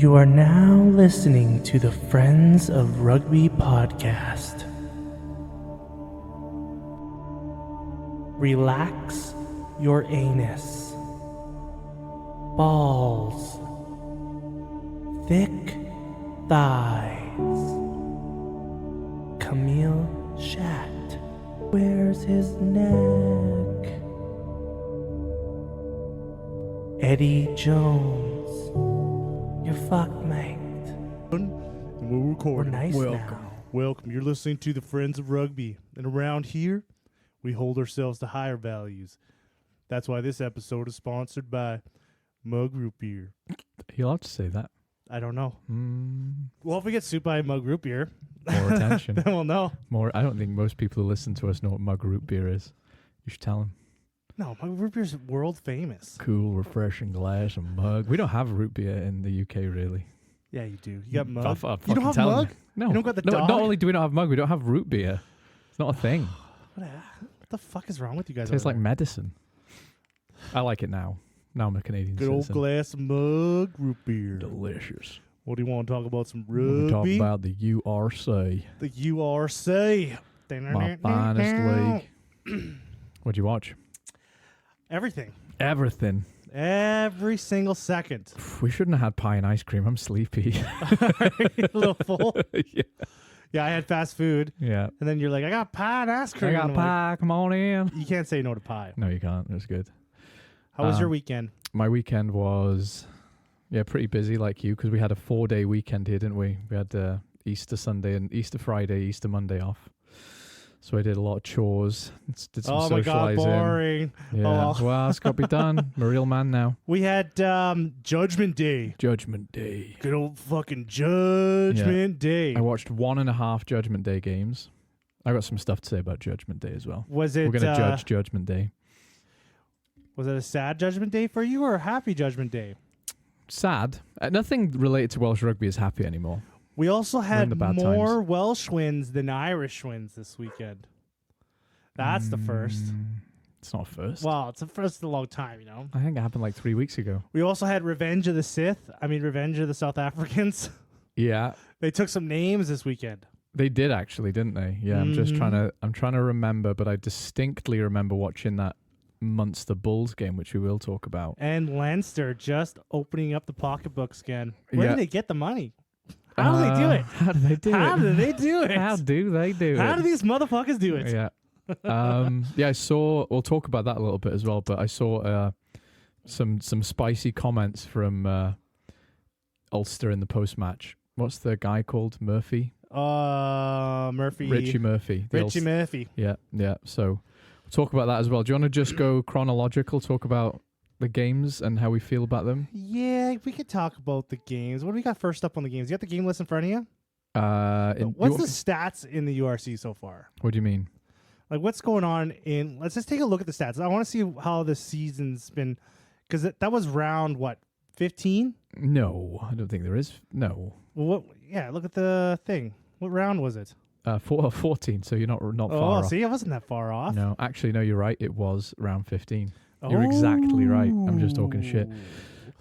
You are now listening to the Friends of Rugby podcast. Relax your anus. Balls. Thick thighs. Camille Shat wears his neck. Eddie Jones. You're fucked, mate. We're recording. We're nice Welcome. now. Welcome. You're listening to the Friends of Rugby. And around here, we hold ourselves to higher values. That's why this episode is sponsored by Mug Root Beer. Are you allowed to say that? I don't know. Well, if we get sued by Mug Root Beer, More attention. then we'll know. I don't think most people who listen to us know what mug root beer is. You should tell them. No, Mug Root Beer's world famous. Cool, refreshing glass and mug. We don't have root beer in the UK, really. Yeah, you do. You got Mug. I'll You don't fucking have tell 'em. Mug? No. You don't got the no, dog? Not only do we not have mug, we don't have root beer. It's not a thing. What the fuck is wrong with you guys? Tastes over like there? medicine. I like it now. Now I'm a Canadian Good old citizen. glass of Mug Root Beer. Delicious. What do you want to talk about? Some We talk rugby? about the URC, The URC. my finest league. What'd you watch? Everything. Everything. Every single second. We shouldn't have had pie and ice cream. I'm sleepy. A little full. Yeah. Yeah, I had fast food. Yeah. And then you're like, I got pie and ice cream. I got And I'm like, pie. Come on in. you can't say no to pie. No, you can't. It was good. How was your Um, weekend? My weekend was, pretty busy like you because we had a 4-day weekend here, didn't we? We had Easter Sunday and Easter Friday, Easter Monday off. So I did a lot of chores, did some Oh my God, socializing. boring. Yeah. Oh. Well, it's got to be done. I'm a real man now. We had Judgment Day. Judgment Day. Good old fucking Judgment Day. I watched 1.5 Judgment Day games. I got some stuff to say about Judgment Day as well. Was it? We're going to judge Judgment Day. Was it a sad Judgment Day for you or a happy Judgment Day? Sad. Nothing related to Welsh rugby is happy anymore. We also in had the bad more times. Welsh wins than Irish wins this weekend. That's the first. It's not a first. Well, it's the first in a long time, you know. I think it happened like 3 weeks ago. We also had Revenge of the Sith. Revenge of the South Africans. Yeah. They took some names this weekend. They did actually, didn't they? Yeah, I'm trying to remember, but I distinctly remember watching that Munster Bulls game, which we will talk about. And Leinster just opening up the pocketbooks again. Where Yeah. do they get the money? How do they do it? How do they do How it? do they do it? How do they do it? How do these motherfuckers do it? Yeah. I saw, we'll talk about that a little bit as well, but I saw some spicy comments from Ulster in the post-match. What's the guy called? Murphy? Murphy. Richie Murphy. The Richie Murphy. Yeah. So we'll talk about that as well. Do you want to just go chronological, talk about the games and how we feel about them? Yeah, we could talk about the games. What do we got first up on the games? You got the game list in front of you? What's the stats in the URC so far? What do you mean? Like, what's going on in... Let's just take a look at the stats. I want to see how the season's been... Because that was round, 15? No, I don't think there is. No. Well, yeah, look at the thing. What round was it? 14, so you're not far off. See, I wasn't that far off. No, actually, no, you're right. It was round 15. You're exactly right. I'm just talking shit.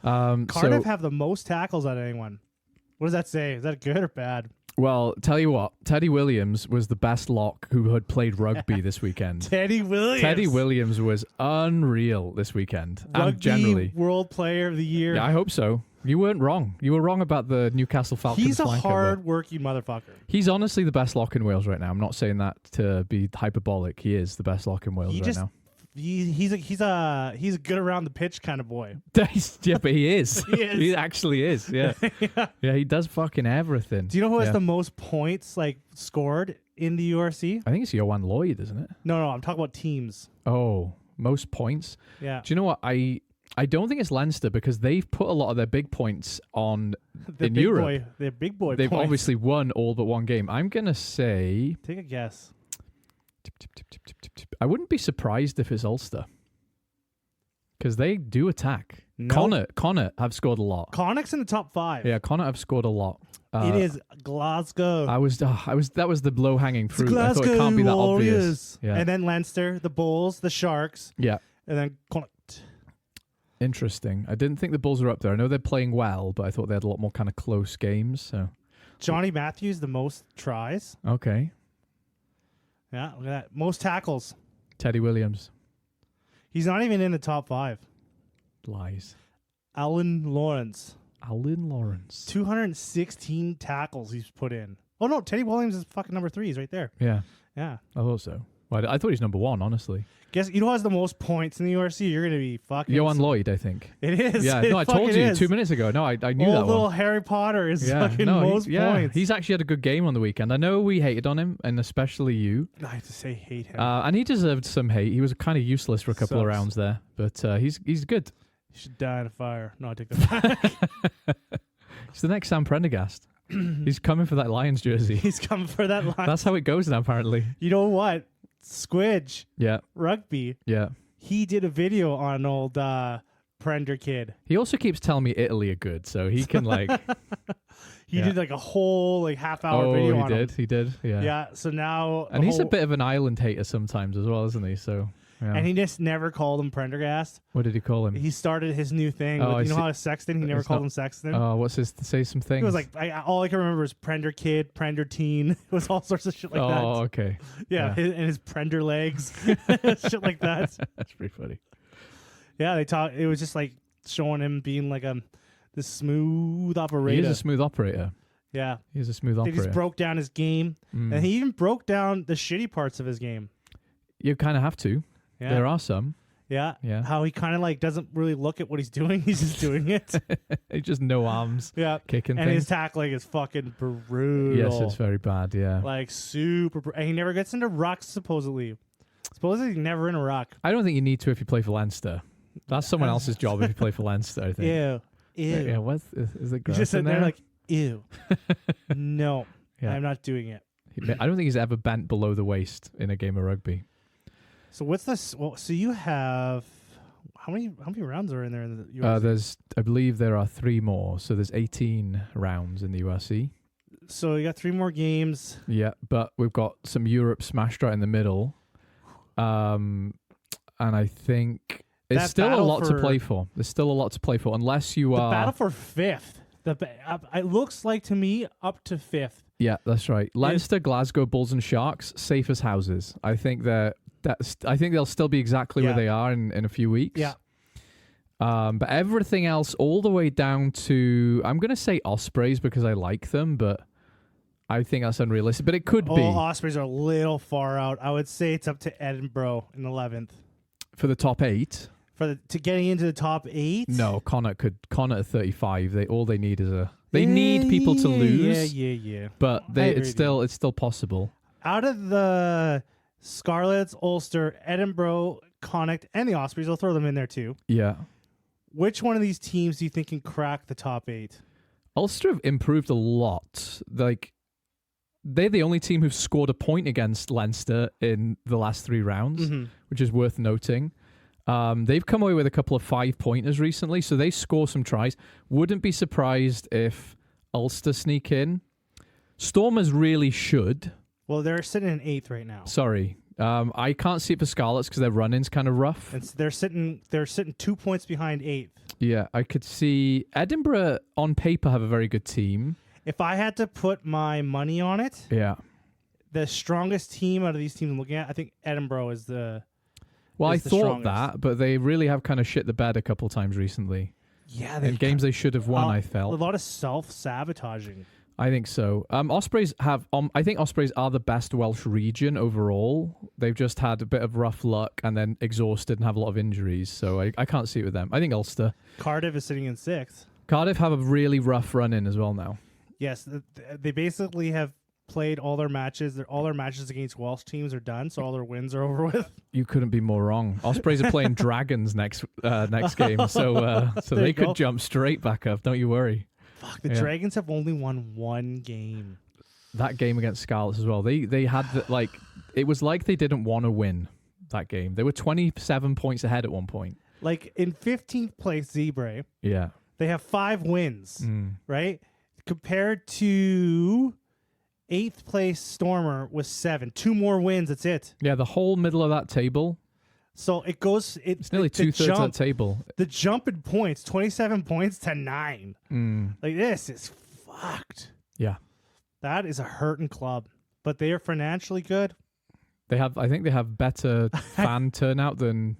Cardiff have the most tackles out of anyone. What does that say? Is that good or bad? Well, tell you what, Teddy Williams was the best lock who had played rugby this weekend. Teddy Williams. Teddy Williams was unreal this weekend. Rugby And generally. World Player of the Year. Yeah, I hope so. You weren't wrong. You were wrong about the Newcastle Falcons. He's a flanker, though. hard-working motherfucker. He's honestly the best lock in Wales right now. I'm not saying that to be hyperbolic. He is the best lock in Wales now. He's a good around the pitch kind of boy. Yeah, but he is. He is. He actually is. Yeah. Yeah, he does fucking everything. Do you know who has the most points scored in the URC? I think it's Yohan Lloyd, isn't it? No, I'm talking about teams. Oh, most points. Yeah. Do you know what? I don't think it's Leinster because they've put a lot of their big points on in Europe. They're big boy They've points. obviously won all but one game. I'm gonna say Take a guess. I wouldn't be surprised if it's Ulster because they do attack. Nope. Connacht have scored a lot. Connacht's in the top 5. Yeah, Connacht have scored a lot. It is Glasgow. That was the low hanging It's fruit. Glasgow I thought it can't be that Warriors. obvious. Yeah. And then Leinster, the Bulls, the Sharks, Yeah. and then Connacht. Interesting. I didn't think the Bulls were up there. I know they're playing well, but I thought they had a lot more kind of close games. So Johnny Matthews, the most tries. okay. Yeah, look at that. Most tackles. Teddy Williams. He's not even in the top 5. Lies. Alan Lawrence. 216 tackles he's put in. Oh, no, Teddy Williams is fucking number 3. He's right there. Yeah. Yeah. I thought so. Well, I thought he's number 1, honestly. Guess you know who has the most points in the URC? You're going to be fucking... Johan Lloyd, I think. It is. Yeah, It no, I told fucking you is. 2 minutes ago. No, I knew Old that little one. Harry Potter is fucking most points. He's actually had a good game on the weekend. I know we hated on him, and especially you. I have to say hate him. And he deserved some hate. He was kind of useless for a couple of Sucks. rounds there, but he's good. He should die in a fire. No, I take that back. He's the next Sam Prendergast. He's coming for that Lions jersey. He's coming for that line. That's how it goes now, apparently. You know what? Squidge, Yeah, Rugby, yeah. he did a video on old Prender kid. He also keeps telling me Italy are good, so he can like. He Yeah. did like a whole half-hour video on him. He did, yeah. Yeah, so now... And he's a bit of an island hater sometimes as well, isn't he? So, yeah. And he just never called him Prendergast. What did he call him? He started his new thing. Oh, With, you I know see. how Sexton, he never It's called not- him Sexton? What's his? Say some things. It was like, all I can remember is Prender kid, Prender teen. It was all sorts of shit like that. Oh, okay. Yeah, yeah. and his Prender legs. Shit like that. That's pretty funny. Yeah, they talk. It was just like showing him being like this smooth operator. He is a smooth operator. Yeah. He's a smooth They operator. just broke down his game. Mm. And he even broke down the shitty parts of his game. You kind of have to. Yeah. There are some. Yeah. Yeah. How he kind of doesn't really look at what he's doing. He's just doing it. He just no arms, Yeah. kicking And his things. tackling is fucking brutal. Yes, it's very bad. Yeah. Like super. And he never gets into rucks, supposedly. Supposedly he's never in a ruck. I don't think you need to if you play for Leinster. That's someone else's job if you play for Leinster, I think. Ew. Ew. Yeah, what? Is it He's gross just in sitting there there? like, ew. No, Yeah. I'm not doing it. I don't think he's ever bent below the waist in a game of rugby. So what's this? Well, so you have how many rounds are in there in the UFC? I believe there are 3 more, so there's 18 rounds in the URC. So you got 3 more games. Yeah, but we've got some Europe smashed right in the middle. And I think it's That still a battle lot to for- play for. There's still a lot to play for, unless you The are. battle for 5th. It looks like to me up to 5th. Yeah, that's right. Leinster, Glasgow, Bulls, and Sharks, safe as houses. I think I think they'll still be exactly where Yeah. they are in a few weeks. Yeah. But everything else, all the way down to, I'm going to say Ospreys because I like them, but I think that's unrealistic. But it could be Ospreys are a little far out. I would say it's up to Edinburgh in 11th for the top 8. to getting into the top 8. No, Connacht at 35. All they need is they need people to lose. Yeah. But I agree it's still possible. Out of the Scarlets, Ulster, Edinburgh, Connacht, and the Ospreys, I'll throw them in there too. Yeah. Which one of these teams do you think can crack the top 8? Ulster have improved a lot. Like, they're the only team who've scored a point against Leinster in the last 3 rounds, which is worth noting. They've come away with a couple of 5-pointers recently, so they score some tries. Wouldn't be surprised if Ulster sneak in. Stormers really should. Well, they're sitting in 8th right now. Sorry. I can't see it for Scarlets because their run-in's kind of rough. They're sitting 2 points behind 8th. Yeah, I could see Edinburgh on paper have a very good team. If I had to put my money on it, Yeah. the strongest team out of these teams I'm looking at, I think Edinburgh is the... Well, I is the thought strongest. that, but they really have kind of shit the bed a couple times recently. Yeah, In games they should have won, I a felt. lot of self-sabotaging. I think so. Ospreys have. I think Ospreys are the best Welsh region overall. They've just had a bit of rough luck and then exhausted and have a lot of injuries. So I can't see it with them. I think Ulster. Cardiff is sitting in 6th. Cardiff have a really rough run in as well now. Yes, they basically have played all their matches. All their matches against Welsh teams are done, so all their wins are over with. You couldn't be more wrong. Ospreys are playing Dragons next game, so There they you could go. jump straight back up. Don't you worry. Fuck, the Yeah. Dragons have only won 1 game. That game against Scarlets as well. They had it was like they didn't want to win that game. They were 27 points ahead at one point. Like in 15th place, Zebre, Yeah. they have 5 wins, Mm. right? Compared to 8th place Stormer with 7. 2 more wins, that's it. Yeah, the whole middle of that table. So it goes. It's nearly 2/3 of that table. The jump in points, 27 points to 9. Like this is fucked. Yeah, that is a hurting club, but they are financially good. I think they have better fan turnout than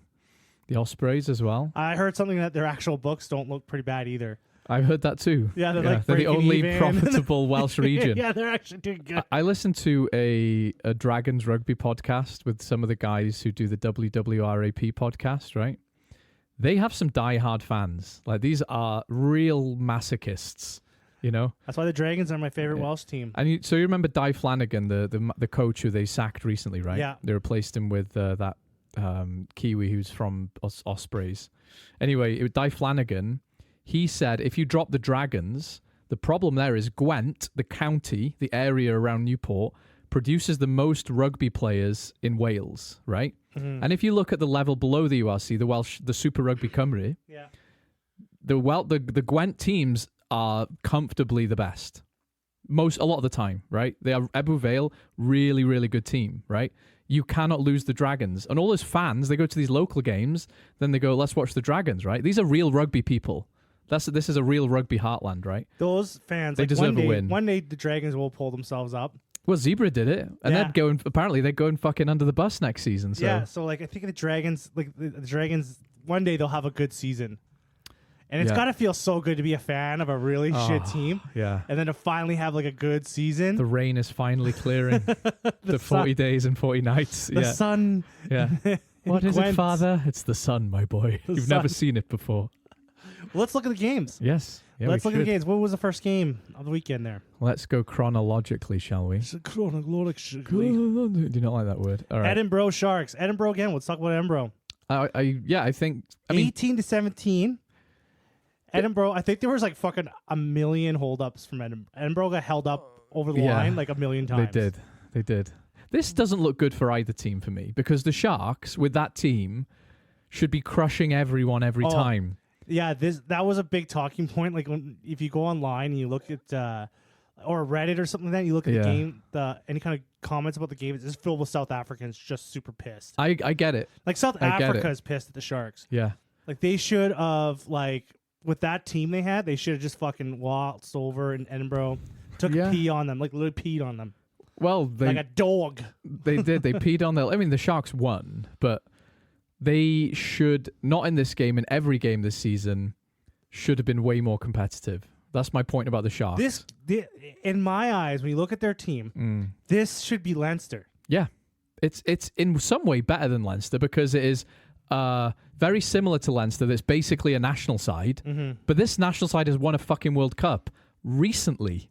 the Ospreys as well. I heard something that their actual books don't look pretty bad either. I've heard that too. Yeah, they're the only even. profitable Welsh region. Yeah, they're actually doing good. I listened to a Dragons Rugby podcast with some of the guys who do the WWRAP podcast, right? They have some diehard fans. Like, these are real masochists, you know? That's why the Dragons are my favorite Welsh team. And so you remember Di Flanagan, the coach who they sacked recently, right? Yeah. They replaced him with that Kiwi who's from Ospreys. Anyway, Di Flanagan... He said, if you drop the Dragons, the problem there is Gwent, the county, the area around Newport, produces the most rugby players in Wales, right? Mm-hmm. And if you look at the level below the URC, the Super Rugby Cymru, the Gwent teams are comfortably the best. A lot of the time, right? They are Ebbw Vale, really, really good team, right? You cannot lose the Dragons. And all those fans, they go to these local games, then they go, let's watch the Dragons, right? These are real rugby people. This is a real rugby heartland, right? Those fans, they deserve a win. One day the Dragons will pull themselves up. Well, Zebra did it, and apparently they're going fucking under the bus next season. So. Yeah, so like I think the Dragons, one day they'll have a good season, and it's gotta feel so good to be a fan of a really shit team. Yeah, and then to finally have like a good season. The rain is finally clearing. the 40 days and 40 nights. The sun. Yeah. What is it, Father? It's the sun, my boy. You've never seen it before. Well, let's look at the games. Yes. Yeah, let's look at the games. What was the first game of the weekend there? Let's go chronologically, shall we? Chronologically. Do you not like that word? All right. Edinburgh Sharks. Edinburgh again. Let's talk about Edinburgh. I think 18-17. Edinburgh. I think there was like fucking a million holdups from Edinburgh. Edinburgh got held up over the line like a million times. They did. This doesn't look good for either team for me, because the Sharks with that team should be crushing everyone every time. Yeah, that was a big talking point. Like if you go online and you look at or Reddit or something like that, you look at the game, any kind of comments about the game, it's just filled with South Africans just super pissed. I get it. Like South Africa is pissed at the Sharks. Yeah. Like they should have, like with that team they had, they should have just fucking waltzed over in Edinburgh, took a pee on them, like literally peed on them. Well, like a dog. They did. They peed on them. I mean, the Sharks won, but they should, not in this game, in every game this season, should have been way more competitive. That's my point about the Sharks. In my eyes, when you look at their team, this should be Leinster. Yeah. It's in some way better than Leinster, because it is very similar to Leinster. That's basically a national side. Mm-hmm. But this national side has won a fucking World Cup recently.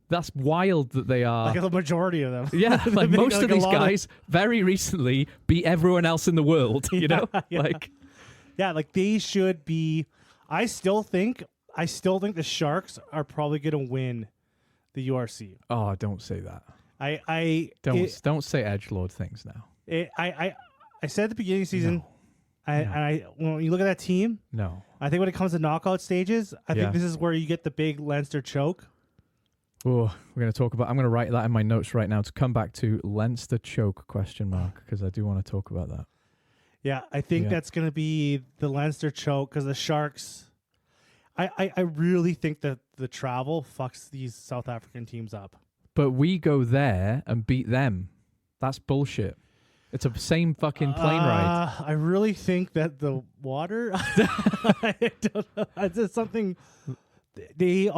That's wild that they are. Like the majority of them. Yeah, like most of these guys very recently beat everyone else in the world, you know? Yeah, like they should be. I still think the Sharks are probably going to win the URC. Oh, don't say that. Don't say edgelord things now. I said at the beginning of the season, when you look at that team, I think when it comes to knockout stages, I think this is where you get the big Leinster choke. Oh, I'm going to write that in my notes right now to come back to Leinster choke ? Because I do want to talk about that. Yeah, I think that's going to be the Leinster choke, because the Sharks, I really think that the travel fucks these South African teams up. But we go there and beat them. That's bullshit. It's the same fucking plane ride. I really think that the water, I don't know. It's just something. They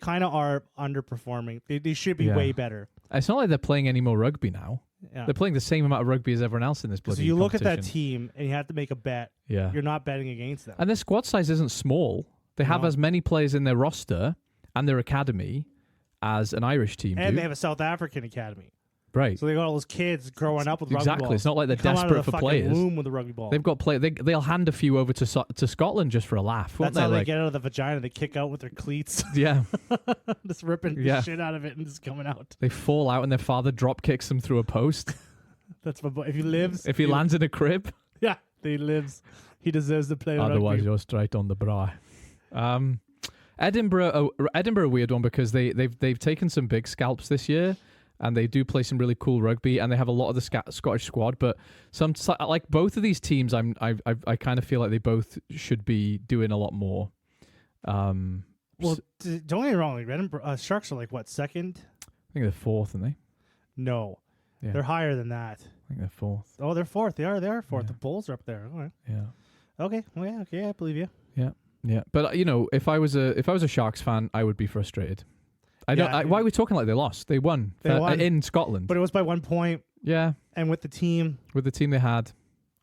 kind of are underperforming. They should be way better. It's not like they're playing any more rugby now. Yeah. They're playing the same amount of rugby as everyone else in this bloody So you look at that team and you have to make a bet. Yeah. You're not betting against them. And their squad size isn't small. They have as many players in their roster and their academy as an Irish team and they have a South African academy. Right. So they got all those kids growing up with rugby balls. Exactly. It's not like they're desperate for players. Womb with the rugby ball. They've got they'll hand a few over to Scotland just for a laugh. That's how they get out of the vagina. They kick out with their cleats. Yeah. Just ripping the shit out of it and just coming out. They fall out and their father drop kicks them through a post. That's my boy. If he lives. If he lands in a crib. Yeah. He lives. He deserves to play rugby. Otherwise, you're straight on the bra. Edinburgh, a weird one, because they've taken some big scalps this year. and they do play some really cool rugby, and they have a lot of the Scottish squad. But like both of these teams, I kind of feel like they both should be doing a lot more. Well, don't get me wrong. Like Sharks are like what, second? I think they're fourth, aren't they? No, they're higher than that. I think they're fourth. Oh, they're fourth. They are fourth. Yeah. The Bulls are up there. All right. Yeah. Okay. Well, yeah. I believe you. Yeah. But if I was a Sharks fan, I would be frustrated. Why are we talking like they lost? They won. They won in Scotland. But it was by 1 point. Yeah. And with the team they had,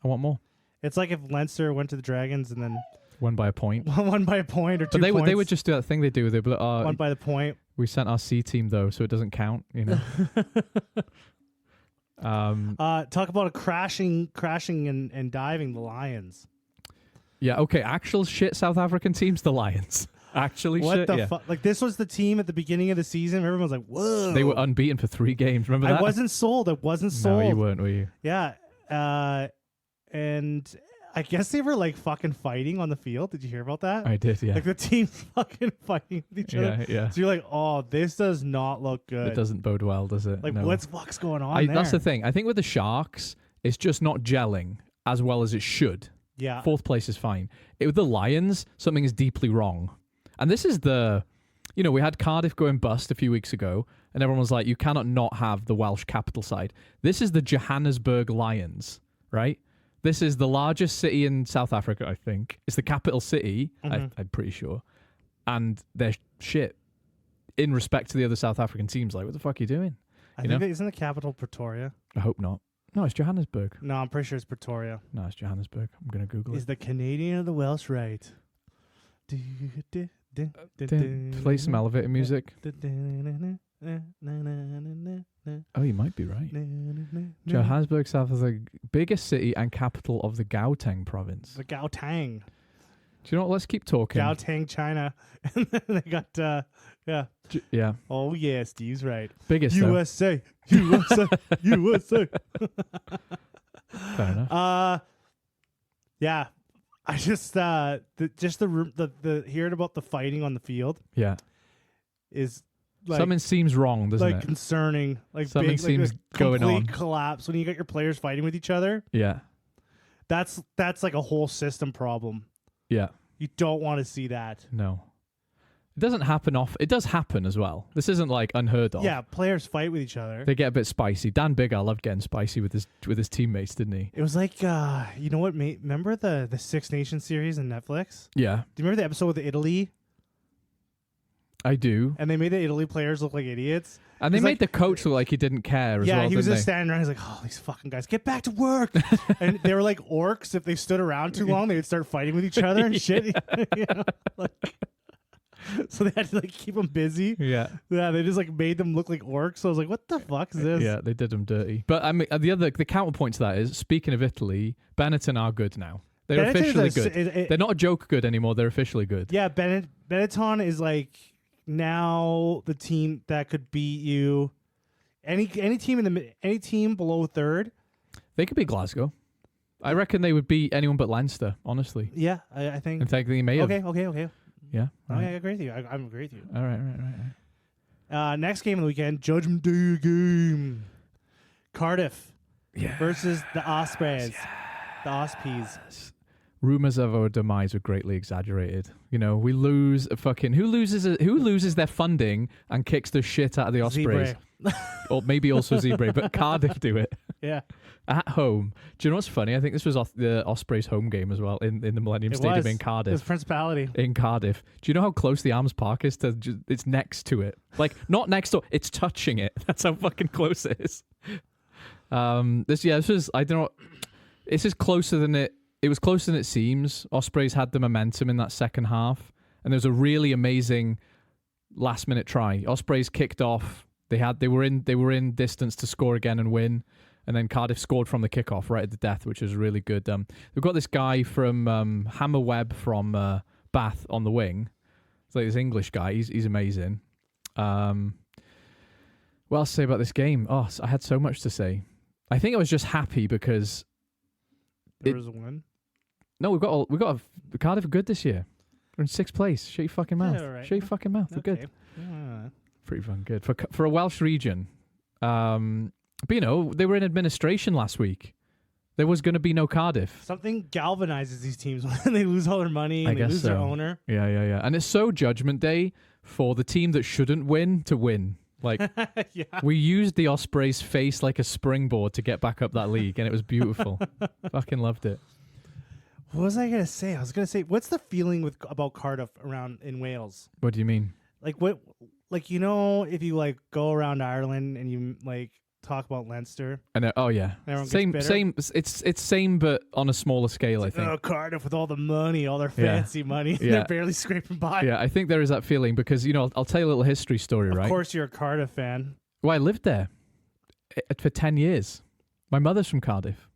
I want more. It's like if Leinster went to the Dragons and then won by a point. won by a point or 2 But points. they would just do that thing they do. They won by the point. We sent our C team though, so it doesn't count. Talk about a crashing and diving the Lions. Yeah. Okay. Actual shit South African teams, the Lions. Actually, what shit. the fuck? Like this was the team at the beginning of the season. Everyone was like, "Whoa!" They were unbeaten for 3 games. Remember that? I wasn't sold. No, you weren't, were you? Yeah. And I guess they were like fucking fighting on the field. Did you hear about that? I did. Yeah. Like the team's fucking fighting with each other. Yeah. So you're like, "Oh, this does not look good." It doesn't bode well, does it? Like, no. what the fuck's going on there? That's the thing. I think with the Sharks, it's just not gelling as well as it should. Yeah. 4th place is fine. With the Lions, something is deeply wrong. And this is we had Cardiff going bust a few weeks ago, and everyone was like, you cannot not have the Welsh capital side. This is the Johannesburg Lions, right? This is the largest city in South Africa, I think. It's the capital city, I'm pretty sure. And they're shit in respect to the other South African teams. Like, what the fuck are you doing? I think isn't the capital Pretoria? I hope not. No, it's Johannesburg. No, I'm pretty sure it's Pretoria. No, it's Johannesburg. I'm going to Google it. Is the Canadian or the Welsh right? Play some elevator music. Oh, you might be right. Johannesburg, South is the biggest city and capital of the Gauteng province. The Gauteng. Do you know what? Let's keep talking. Gauteng, China. And then they got, yeah. Oh, yeah, Steve's right. Biggest, USA. USA. USA. Fair enough. Yeah. I just, the hearing about the fighting on the field. Yeah. Is like, something seems wrong, doesn't like it? Concerning. Like something big, seems like going on. Complete collapse when you got your players fighting with each other. Yeah. That's like a whole system problem. Yeah. You don't want to see that. No. It doesn't happen It does happen as well. This isn't like unheard of. Yeah, players fight with each other. They get a bit spicy. Dan Biggar loved getting spicy with his teammates, didn't he? It was like, you know what, mate? Remember the Six Nations series on Netflix? Yeah. Do you remember the episode with Italy? I do. And they made the Italy players look like idiots. And they made the coach look like he didn't care as well. Yeah, he was just they? standing around. He's like, "Oh, these fucking guys, get back to work!" And they were like orcs. If they stood around too long, they would start fighting with each other and shit. You know? So they had to like keep them busy. Yeah. Yeah, they just like made them look like orcs. So I was like, "What the fuck is this?" Yeah, they did them dirty. But I mean, the counterpoint to that is, speaking of Italy, Benetton are good now. They're officially good. They're not a joke good anymore. They're officially good. Yeah, Benetton is like now the team that could beat you. Any team below third. They could beat Glasgow. I reckon they would beat anyone but Leinster, honestly. Yeah, I think. In fact, they may have. Okay. Yeah. Right. I agree with you. I agree with you. All right. Next game of the weekend, Judgment Day game. Cardiff versus the Ospreys. Yes. The Ospies. Rumors of our demise were greatly exaggerated. You know, we lose who loses their funding and kicks the shit out of the Ospreys. Or maybe also Zebre, but Cardiff do it. Yeah. At home. Do you know what's funny? I think this was the Ospreys home game as well in the Millennium Stadium in Cardiff. It was Principality. In Cardiff. Do you know how close the Arms Park is to it's next to it? Like, not next to it's touching it. That's how fucking close it is. This was, I don't know, this is closer than it was closer than it seems. Ospreys had the momentum in that second half, and there was a really amazing last minute try. Ospreys kicked off. They were in distance to score again and win, and then Cardiff scored from the kickoff right at the death, which was really good. We've got this guy from Hammer Webb from Bath on the wing. It's like this English guy. He's amazing. What else to say about this game? Oh, I had so much to say. I think I was just happy because there was a win. No, we've got Cardiff are good this year. We're in 6th place. Shut your fucking mouth. Yeah, right. Shut your fucking mouth. We're good. Yeah. Pretty fucking good for a Welsh region. But they were in administration last week. There was going to be no Cardiff. Something galvanizes these teams when they lose all their money and they lose their owner. Yeah. And it's so Judgment Day for the team that shouldn't win to win. Like, we used the Ospreys' face like a springboard to get back up that league, and it was beautiful. Fucking loved it. What was I gonna say? I was gonna say, what's the feeling about Cardiff around in Wales? What do you mean? Like what? Like if you like go around Ireland and you like talk about Leinster. And same. It's same, but on a smaller scale. I think. Oh, Cardiff with all the money, all their fancy money, yeah. They're barely scraping by. Yeah, I think there is that feeling because I'll tell you a little history story. Right? Of course, you're a Cardiff fan. Well, I lived there for 10 years. My mother's from Cardiff.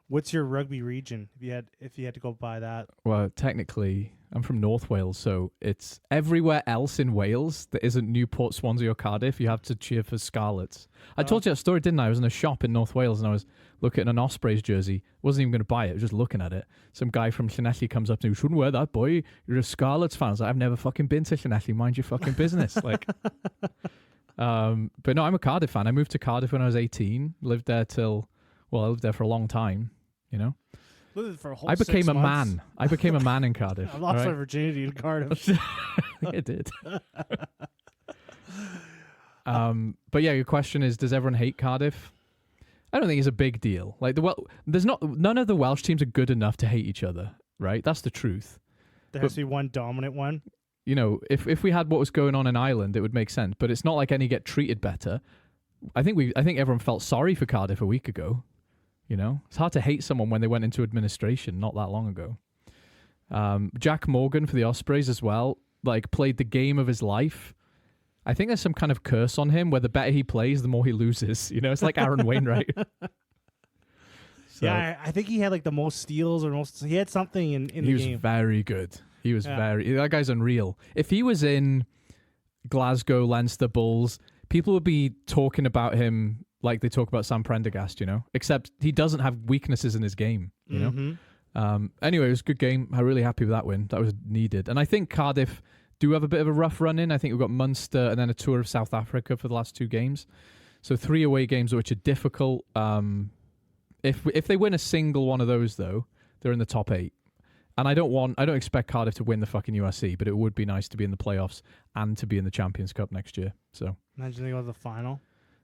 What's your rugby region? If you had to go by that? Well, technically, I'm from North Wales, so it's everywhere else in Wales that isn't Newport, Swansea, or Cardiff. You have to cheer for Scarlets. I told you that story, didn't I? I was in a shop in North Wales and I was looking at an Ospreys jersey. Wasn't even going to buy it. I was just looking at it. Some guy from Llanelli comes up to me. You shouldn't wear that, boy. You're a Scarlets fan. I was like, I've never fucking been to Llanelli. Mind your fucking business. Like, but no, I'm a Cardiff fan. I moved to Cardiff when I was 18. Lived there I lived there for a long time. For a whole I became 6 a months. man. I became a man in Cardiff. I lost my virginity in Cardiff. I did. But yeah, your question is, does everyone hate Cardiff? I don't think it's a big deal. Like none of the Welsh teams are good enough to hate each other, right? That's the truth. There has to be one dominant one. If we had what was going on in Ireland, it would make sense. But it's not like any get treated better. I think everyone felt sorry for Cardiff a week ago. It's hard to hate someone when they went into administration not that long ago. Jack Morgan for the Ospreys as well, like played the game of his life. I think there's some kind of curse on him where the better he plays, the more he loses. It's like Aaron Wainwright. Yeah, I think he had like the most steals he had something in the game. He was very good. That guy's unreal. If he was in Glasgow, Leinster Bulls, people would be talking about him like they talk about Sam Prendergast, except he doesn't have weaknesses in his game, know? Anyway, it was a good game. I'm really happy with that win. That was needed. And I think Cardiff do have a bit of a rough run in. I think we've got Munster and then a tour of South Africa for the last 2 games. So 3 away games, which are difficult. If they win a single one of those, though, they're in the top 8. And I don't expect Cardiff to win the fucking USC, but it would be nice to be in the playoffs and to be in the Champions Cup next year. So imagine they go to the final.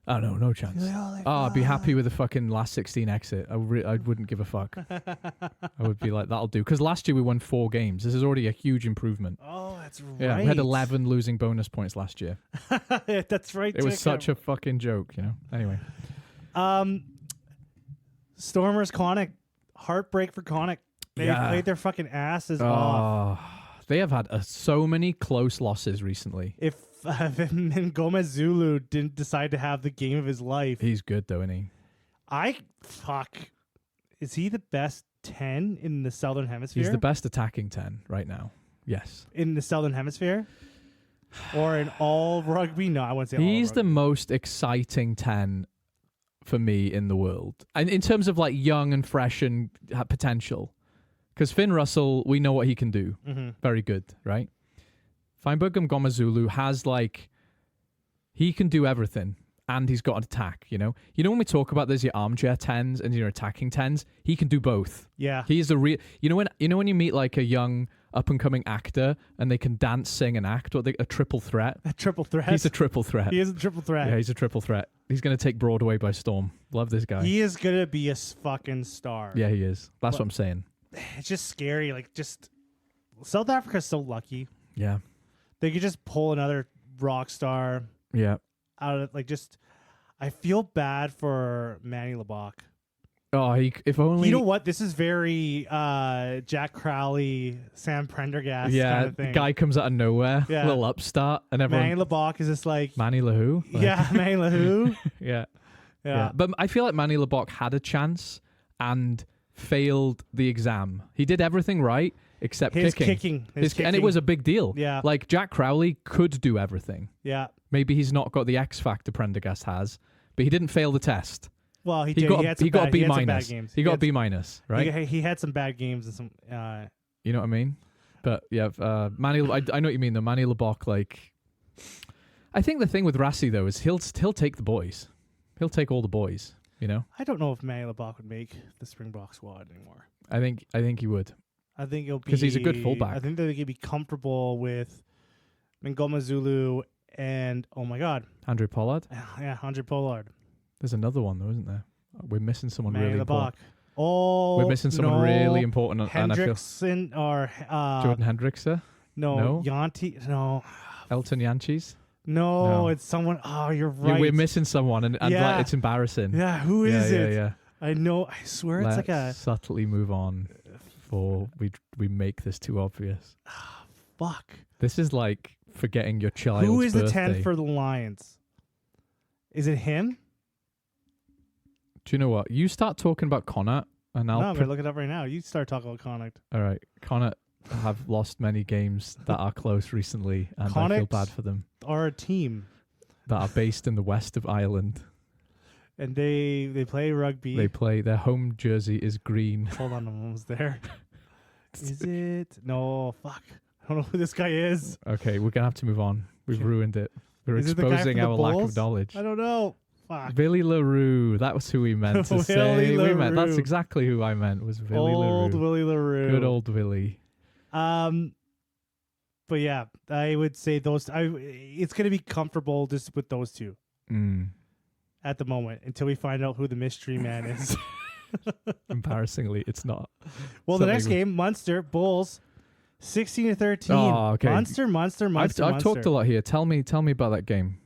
Oh, no chance. I'd be happy with the fucking last 16 exit. I wouldn't give a fuck. I would be like, that'll do. Because last year we won 4 games. This is already a huge improvement. Oh, that's right. Yeah, we had 11 losing bonus points last year. That's right. It was such a fucking joke, Anyway. Stormers, Connacht. Heartbreak for Connacht. They played their fucking asses off. They have had so many close losses recently. If Gomez Zulu didn't decide to have the game of his life. He's good, though, isn't he? Is he the best 10 in the Southern Hemisphere? He's the best attacking 10 right now. Yes. In the Southern Hemisphere? Or in all rugby? No, I wouldn't say all rugby. He's the most exciting 10 for me in the world. And in terms of like young and fresh and potential. Because Finn Russell, we know what he can do. Mm-hmm. Very good, right? Feinberg Gomezulu has he can do everything and he's got an attack, when we talk about there's your armchair 10s and your attacking 10s, he can do both. Yeah. He is a real, when you meet like a young up and coming actor and they can dance, sing and act, a triple threat. A triple threat. He's a triple threat. He is a triple threat. Yeah, he's a triple threat. He's going to take Broadway by storm. Love this guy. He is going to be a fucking star. Yeah, he is. That's what I'm saying. It's just scary. South Africa's so lucky. Yeah. They could just pull another rock star. Yeah. Out of I feel bad for Manny Lebach. Oh, if only. You know what? This is very Jack Crowley, Sam Prendergast kind of thing. Guy comes out of nowhere, little upstart, and everyone. Manny Lebach is just like Manny Lahu. Yeah, Manny Lahu. yeah. But I feel like Manny Lebach had a chance and failed the exam. He did everything right except kicking. And it was a big deal. Yeah. Like Jack Crowley could do everything. Yeah. Maybe he's not got the X factor Prendergast has, but he didn't fail the test. Well, he got a B minus. He got a B minus, right? He had some bad games and some. You know what I mean? But yeah, Manny. I know what you mean though. Manny Lebach, I think the thing with Rassi though is he'll take the boys. He'll take all the boys. You know. I don't know if Manny Lebach would make the Springbok squad anymore. I think he would. I think it'll be because he's a good fullback. I think that they could be comfortable with Ngoma Zulu and oh my God, Andre Pollard. Yeah, Andre Pollard. There's another one though, isn't there? We're missing someone Manny really Lebach. important. Oh, We're missing someone really important. Hendrickson or Jordan Hendrickson. No, Yanti. No, Elton Yanchis. No, it's someone. Oh, you're right. We're missing someone, and like, it's embarrassing. Yeah, who is it? Yeah. I know. I swear Let's it's like a subtly move on before we make this too obvious. Fuck. This is like forgetting your child's Who is birthday. the 10 for the Lions? Is it him? Do you know what? You start talking about Connacht, and No, I'm gonna look it up right now. You start talking about Connacht. All right, Connacht have lost many games that are close recently, and I feel bad for them. Are a team that are based in the west of Ireland, and they play rugby. They play. Their home jersey is green. Hold on, I'm almost there. Is it? No, fuck. I don't know who this guy is. Okay, we're gonna have to move on. We've ruined it. We're is exposing it our lack Bulls? of knowledge. I don't know. Fuck. Billy LaRue. That was who we meant to say. We meant. That's exactly who I meant. Was Billy LaRue. Old Willie LaRue. Good old Willie. But yeah, I would say those. It's gonna be comfortable just with those two at the moment until we find out who the mystery man is. Embarrassingly, it's not. Well, the next game, Munster Bulls, 16-13. Oh, okay. Munster. I've talked a lot here. Tell me about that game,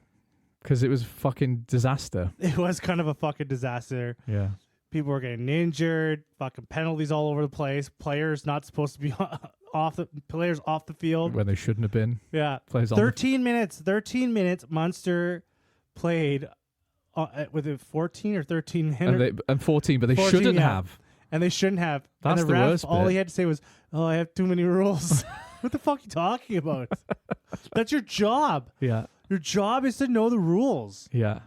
because it was fucking disaster. It was kind of a fucking disaster. Yeah. People were getting injured. Fucking penalties all over the place. Players not supposed to be off the field when they shouldn't have been. Yeah. Players 13 minutes. 13 minutes. Munster played with it 14 or 13 minutes. And 14, but they 14, shouldn't have. And they shouldn't have. That's and the the ref, worst all bit. he had to say was, "Oh, I have too many rules." What the fuck are you talking about? That's your job. Yeah. Your job is to know the rules. Yeah.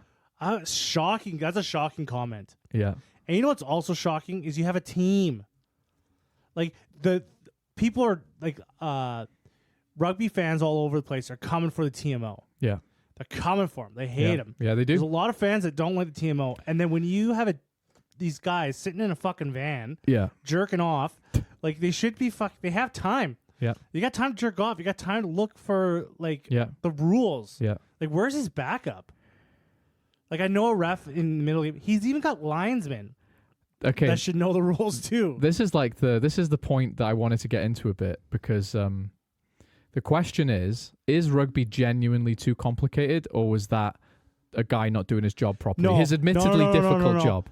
Shocking. That's a shocking comment. Yeah. And you know what's also shocking is you have a team. Like the people are like rugby fans all over the place are coming for the TMO. Yeah. They're coming for them. They hate them. Yeah, they do. There's a lot of fans that don't like the TMO. And then when you have these guys sitting in a fucking van, jerking off, like they should be they have time. Yeah. You got time to jerk off. You got time to look for the rules. Yeah. Like where's his backup? Like I know a ref in the middle. He's even got linesmen. Okay. That should know the rules too. This is the point that I wanted to get into a bit, because the question is rugby genuinely too complicated, or was that a guy not doing his job properly? No, his admittedly difficult job.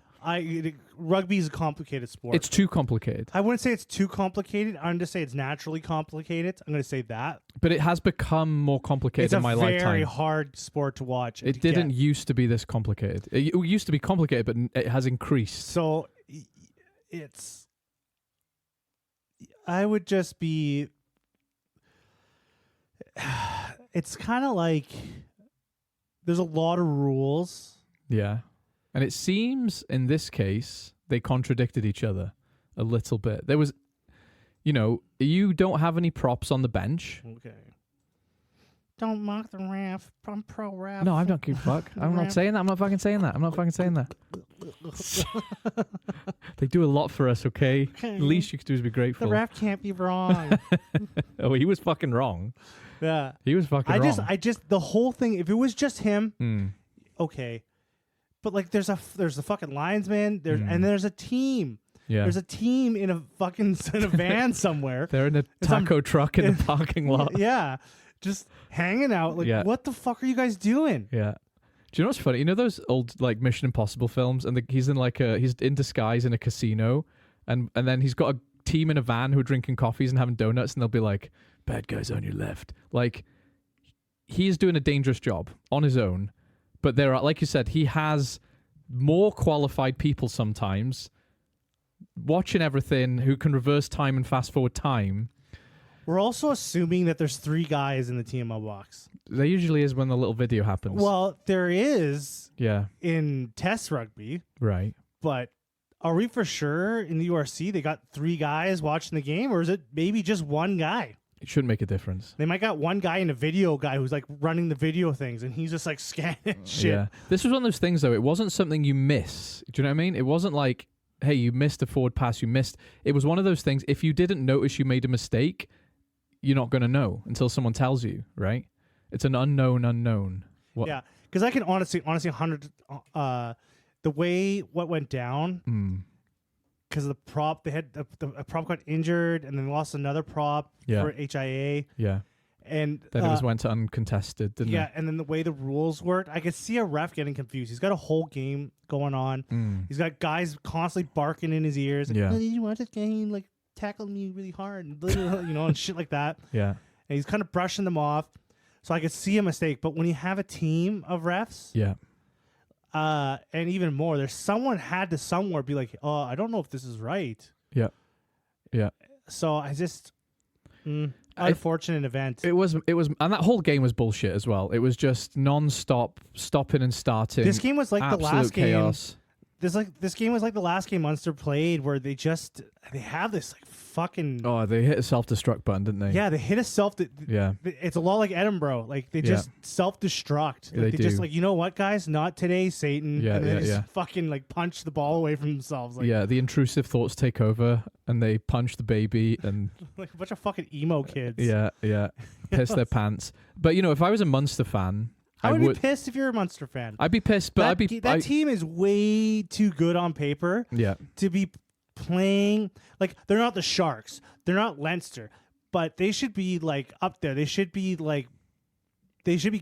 Rugby is a complicated sport. It's too complicated. I wouldn't say it's too complicated. I'm going to say it's naturally complicated. I'm going to say that. But it has become more complicated in my lifetime. It's a very hard sport to watch. It didn't used to be this complicated. It used to be complicated, but it has increased. So I would just be, it's kind of like there's a lot of rules. Yeah. And it seems in this case, they contradicted each other a little bit. There was, you don't have any props on the bench. Okay. Don't mock the ref. I'm pro ref. No, I don't give a fuck. I'm not saying that. I'm not fucking saying that. I'm not fucking saying that. They do a lot for us, okay? The least you could do is be grateful. The ref can't be wrong. Oh, he was fucking wrong. Yeah. He was fucking wrong. I just, the whole thing, if it was just him, okay. But like there's a fucking linesman, and there's a team. Yeah. There's a team in a van somewhere. They're in a taco truck in the parking lot. Yeah. Just hanging out. Like, what the fuck are you guys doing? Yeah. Do you know what's funny? You know those old like Mission Impossible films, and he's in disguise in a casino, and then he's got a team in a van who are drinking coffees and having donuts, and they'll be like, "Bad guys on your left." Like, he's doing a dangerous job on his own, but there are, like you said, he has more qualified people sometimes watching everything who can reverse time and fast forward time. We're also assuming that there's 3 guys in the TMO box. There usually is when the little video happens. Well, there is. Yeah. In test rugby. Right. But are we for sure in the URC they got 3 guys watching the game, or is it maybe just 1 guy? It shouldn't make a difference. They might got one guy in a video guy who's like running the video things, and he's just like scanning shit. Yeah. This was one of those things, though. It wasn't something you miss. Do you know what I mean? It wasn't like, hey, you missed a forward pass. It was one of those things. If you didn't notice you made a mistake, you're not going to know until someone tells you, right? It's an unknown. What? Yeah, because I can honestly, 100. The way what went down. Because of the prop, they had a prop got injured, and then lost another prop for HIA. Yeah, and then it went to uncontested, didn't it? Yeah, and then the way the rules worked, I could see a ref getting confused. He's got a whole game going on. He's got guys constantly barking in his ears. Like, did you watch this game? Like tackling me really hard, and shit like that. Yeah, and he's kind of brushing them off. So I could see a mistake, but when you have a team of refs, and even more, there's someone had to somewhere be like, oh, I don't know if this is right. Yeah. So I just unfortunate event. It was, and that whole game was bullshit as well. It was just non-stop, stopping and starting. This game was like the last chaos. game. This game was like the last game Munster played, where they have this like fucking. Oh, they hit a self-destruct button, didn't they? Yeah, they hit a yeah. It's a lot like Edinburgh. Like they just self-destruct. Like, they just like, you know what, guys? Not today, Satan. Yeah, and they just fucking like punch the ball away from themselves. Like, yeah, the intrusive thoughts take over, and they punch the baby and like a bunch of fucking emo kids. Yeah, piss their pants. But if I was a Munster fan. I would be pissed if you're a Munster fan. I'd be pissed, but that team is way too good on paper. Yeah. To be playing like they're not the Sharks, they're not Leinster, but they should be like up there. They should be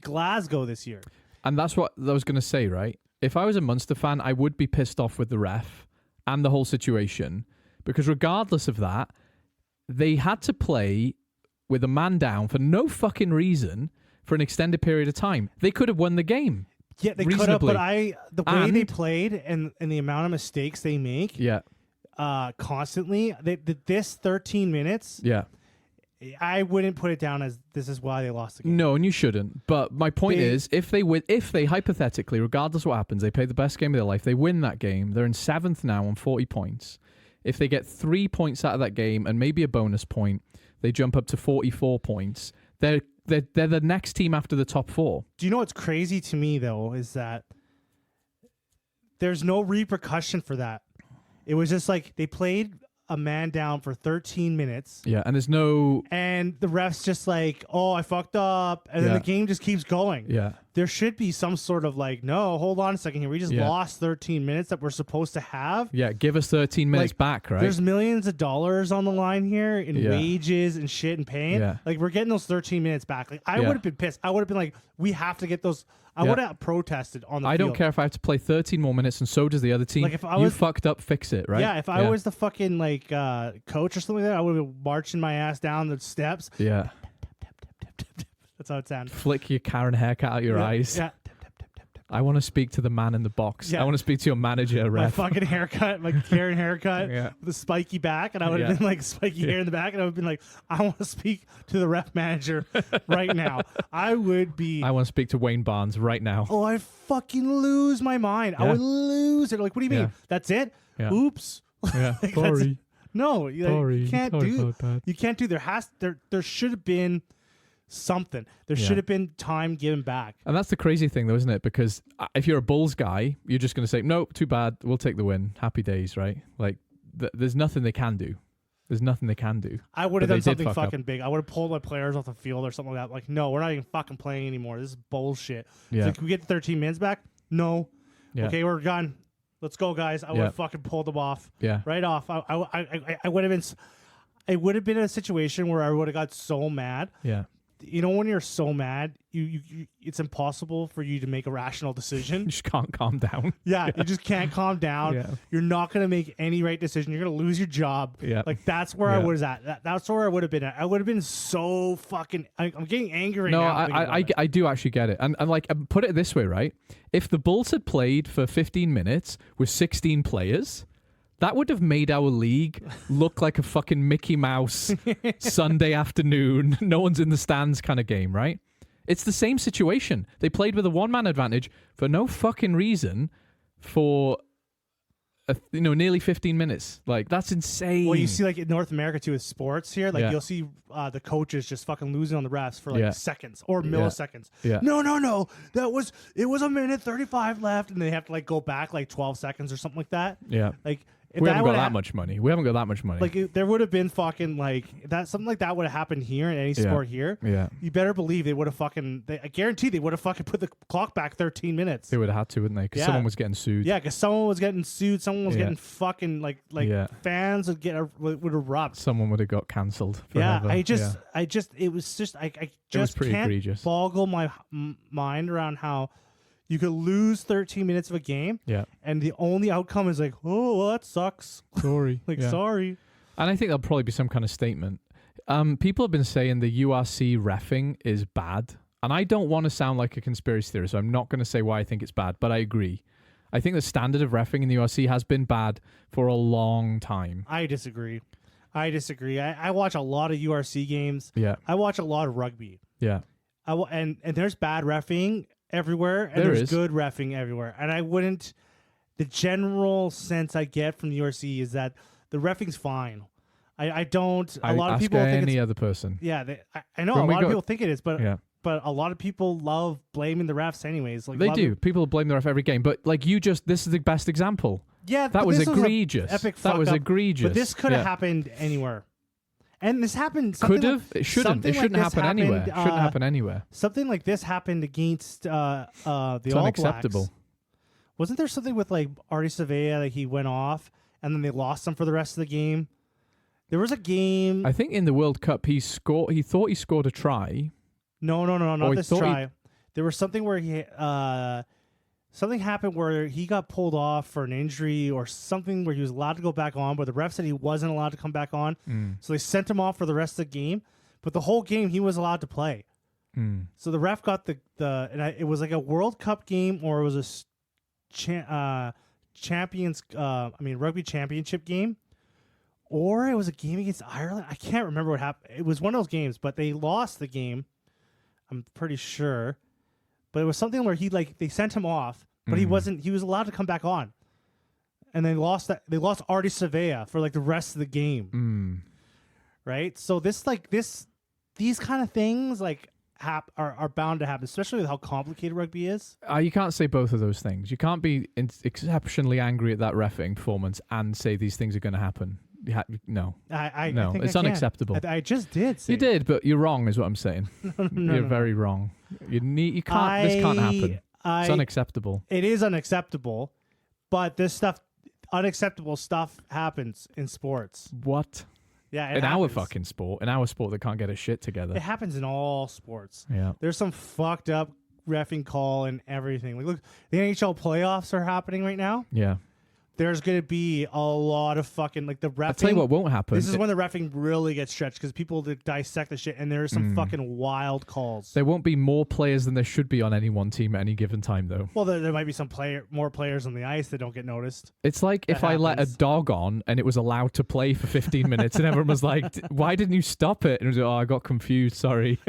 Glasgow this year. And that's what I was going to say, right? If I was a Munster fan, I would be pissed off with the ref and the whole situation, because regardless of that, they had to play with a man down for no fucking reason. For an extended period of time, they could have won the game. Yeah, they could have. But the way they played and the amount of mistakes they make, constantly. This 13 minutes, I wouldn't put it down as this is why they lost the game. No, and you shouldn't. But my point is, if they hypothetically, regardless of what happens, they play the best game of their life, they win that game. They're in 7th now on 40 points. If they get 3 points out of that game and maybe a bonus point, they jump up to 44 points. They're the next team after the top 4. Do you know what's crazy to me, though, is that there's no repercussion for that. It was just like they played a man down for 13 minutes. Yeah, and there's no... And the ref's just like, oh, I fucked up. And then the game just keeps going. Yeah. There should be some sort of like, no, hold on a second here. We just lost 13 minutes that we're supposed to have. Yeah, give us 13 minutes back, right? There's millions of dollars on the line here in wages and shit and paying. Yeah. Like, we're getting those 13 minutes back. Like, I would have been pissed. I would have been like, we have to get those... I would have protested on the field. I don't care if I have to play 13 more minutes, and so does the other team. Like if you fucked up, fix it, right? Yeah, if I was the fucking like coach or something like that, I would have been marching my ass down the steps. Yeah. That's how it sounds. Flick your Karen haircut out your eyes. Yeah. I want to speak to the man in the box. I want to speak to your manager, ref. My fucking haircut, my Karen haircut with a spiky back, and I would have been like spiky hair in the back, and I would have been like, I want to speak to the ref manager right now. I want to speak to Wayne Barnes right now. Oh, I'd fucking lose my mind. I would lose it. Like, what do you mean? That's it? Yeah. Oops. Yeah. Sorry. No, you can't do. You can't do. There should have been something. There should have been time given back. And that's the crazy thing, though, isn't it? Because if you're a Bulls guy, you're just going to say, nope, too bad. We'll take the win. Happy days, right? Like, there's nothing they can do. There's nothing they can do. I would have done something fucking big. I would have pulled my players off the field or something like that. Like, no, we're not even fucking playing anymore. This is bullshit. Yeah. Like, can we get 13 minutes back? No. Yeah. Okay, we're done. Let's go, guys. I would have fucking pulled them off. Yeah. Right off. I would have been... It would have been a situation where I would have got so mad. Yeah. You know, when you're so mad, you it's impossible for you to make a rational decision. You just can't calm down. Yeah, you just can't calm down. Yeah. You're not going to make any right decision. You're going to lose your job. Yeah. Like, that's where I was at. That's where I would have been at. I would have been so fucking... I'm getting angry now. I do actually get it. And like, put it this way, right? If the Bulls had played for 15 minutes with 16 players... That would have made our league look like a fucking Mickey Mouse Sunday afternoon, no one's in the stands kind of game, right? It's the same situation. They played with a one-man advantage for no fucking reason for nearly 15 minutes. Like, that's insane. Well, you see, like in North America too, with sports here, like you'll see the coaches just fucking losing on the refs for like seconds or milliseconds. Yeah. No, it was a minute 35 left, and they have to like go back like 12 seconds or something like that. Yeah. Like if we haven't got that much money. We haven't got that much money. Like there would have been fucking like that, something like that would have happened here in any sport here. Yeah. You better believe they would have I guarantee they would have fucking put the clock back 13 minutes. They would have had to, wouldn't they? Because someone was getting sued. Yeah, because someone was getting sued. Someone was getting fucking like fans would erupt. Someone would have got cancelled. Yeah, forever. it was just I just pretty can't egregious. boggle my mind around how you could lose 13 minutes of a game, and the only outcome is like, oh, well, that sucks. Sorry. Sorry. And I think there'll probably be some kind of statement. People have been saying the URC reffing is bad, and I don't want to sound like a conspiracy theorist, so I'm not going to say why I think it's bad, but I agree. I think the standard of reffing in the URC has been bad for a long time. I disagree. I watch a lot of URC games. Yeah. I watch a lot of rugby. Yeah. And there's bad reffing everywhere, and there's good reffing everywhere. And I wouldn't. The general sense I get from the URC is that the reffing's fine. I don't. A lot of people think any other person. Yeah, I know a lot of people think it is, but a lot of people love blaming the refs anyways. Like they do. People blame the ref every game, but like this is the best example. Yeah, that was egregious. Epic. That was egregious. But this could have happened anywhere. And this happened. Could have. It shouldn't. It shouldn't happen anywhere. It shouldn't happen anywhere. Something like this happened against the it's All unacceptable. Blacks. Wasn't there something with like Artie Savea that he went off and then they lost him for the rest of the game? There was a game. I think in the World Cup he scored. He thought he scored a try. No, not this try. There was something where something happened where he got pulled off for an injury or something where he was allowed to go back on, but the ref said he wasn't allowed to come back on. So they sent him off for the rest of the game. But the whole game he was allowed to play. So the ref got it was like a World Cup game, or it was a rugby championship game, or it was a game against Ireland. I can't remember what happened. It was one of those games, but they lost the game. I'm pretty sure. But it was something where they sent him off, but he was allowed to come back on. And they lost Artie Savea for like the rest of the game. Right? So these kind of things like are bound to happen, especially with how complicated rugby is. You can't say both of those things. You can't be exceptionally angry at that reffing performance and say these things are going to happen. No, I think it's unacceptable. I just did. You did, but you're wrong, is what I'm saying. You're very wrong. You can't. This can't happen. It's unacceptable. It is unacceptable, but unacceptable stuff happens in sports. What? Yeah, our fucking sport, in our sport that can't get a shit together. It happens in all sports. Yeah, there's some fucked up reffing call and everything. Like, look, the NHL playoffs are happening right now. Yeah. There's going to be a lot of fucking, like, the reffing. I'll tell you what won't happen. This is when the reffing really gets stretched because people dissect the shit, and there's some fucking wild calls. There won't be more players than there should be on any one team at any given time, though. Well, there might be more players on the ice that don't get noticed. It's like if I let a dog on and it was allowed to play for 15 minutes, and everyone was like, why didn't you stop it? And it was like, I got confused, sorry.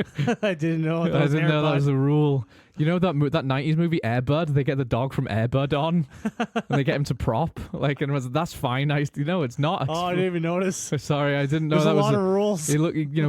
I didn't know that I didn't know that was the rule. You know that 90s movie Air Bud? They get the dog from Air Bud on, and they get him to prop. Like, and that's fine. It's not. I didn't even notice. Sorry, I didn't know. There's a lot of rules.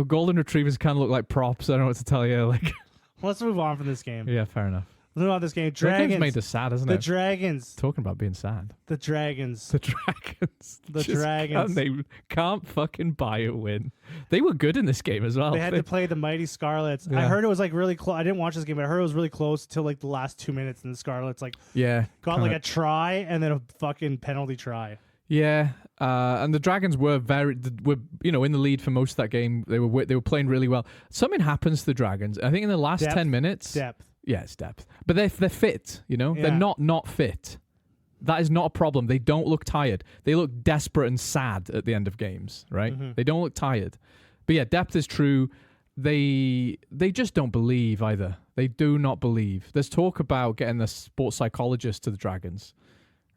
Golden retrievers kind of look like props. I don't know what to tell you. Like, let's move on from this game. Yeah, fair enough. Let's move on this game. Dragons. That game's made us sad, isn't it? The Dragons. Talking about being sad. The Dragons. The Dragons. The Dragons. They can't fucking buy a win. They were good in this game as well. They had to play the Mighty Scarlets. Yeah. I heard it was like really close. I didn't watch this game, but I heard it was really close till like the last 2 minutes, and the Scarlets got like a try and then a fucking penalty try. Yeah, and the Dragons were in the lead for most of that game. They were playing really well. Something happens to the Dragons. I think in the last 10 minutes. Depth. Yeah, it's depth. But they're fit, They're not fit. That is not a problem. They don't look tired. They look desperate and sad at the end of games, right? Mm-hmm. They don't look tired. But yeah, depth is true. They just don't believe either. They do not believe. There's talk about getting a sports psychologist to the Dragons,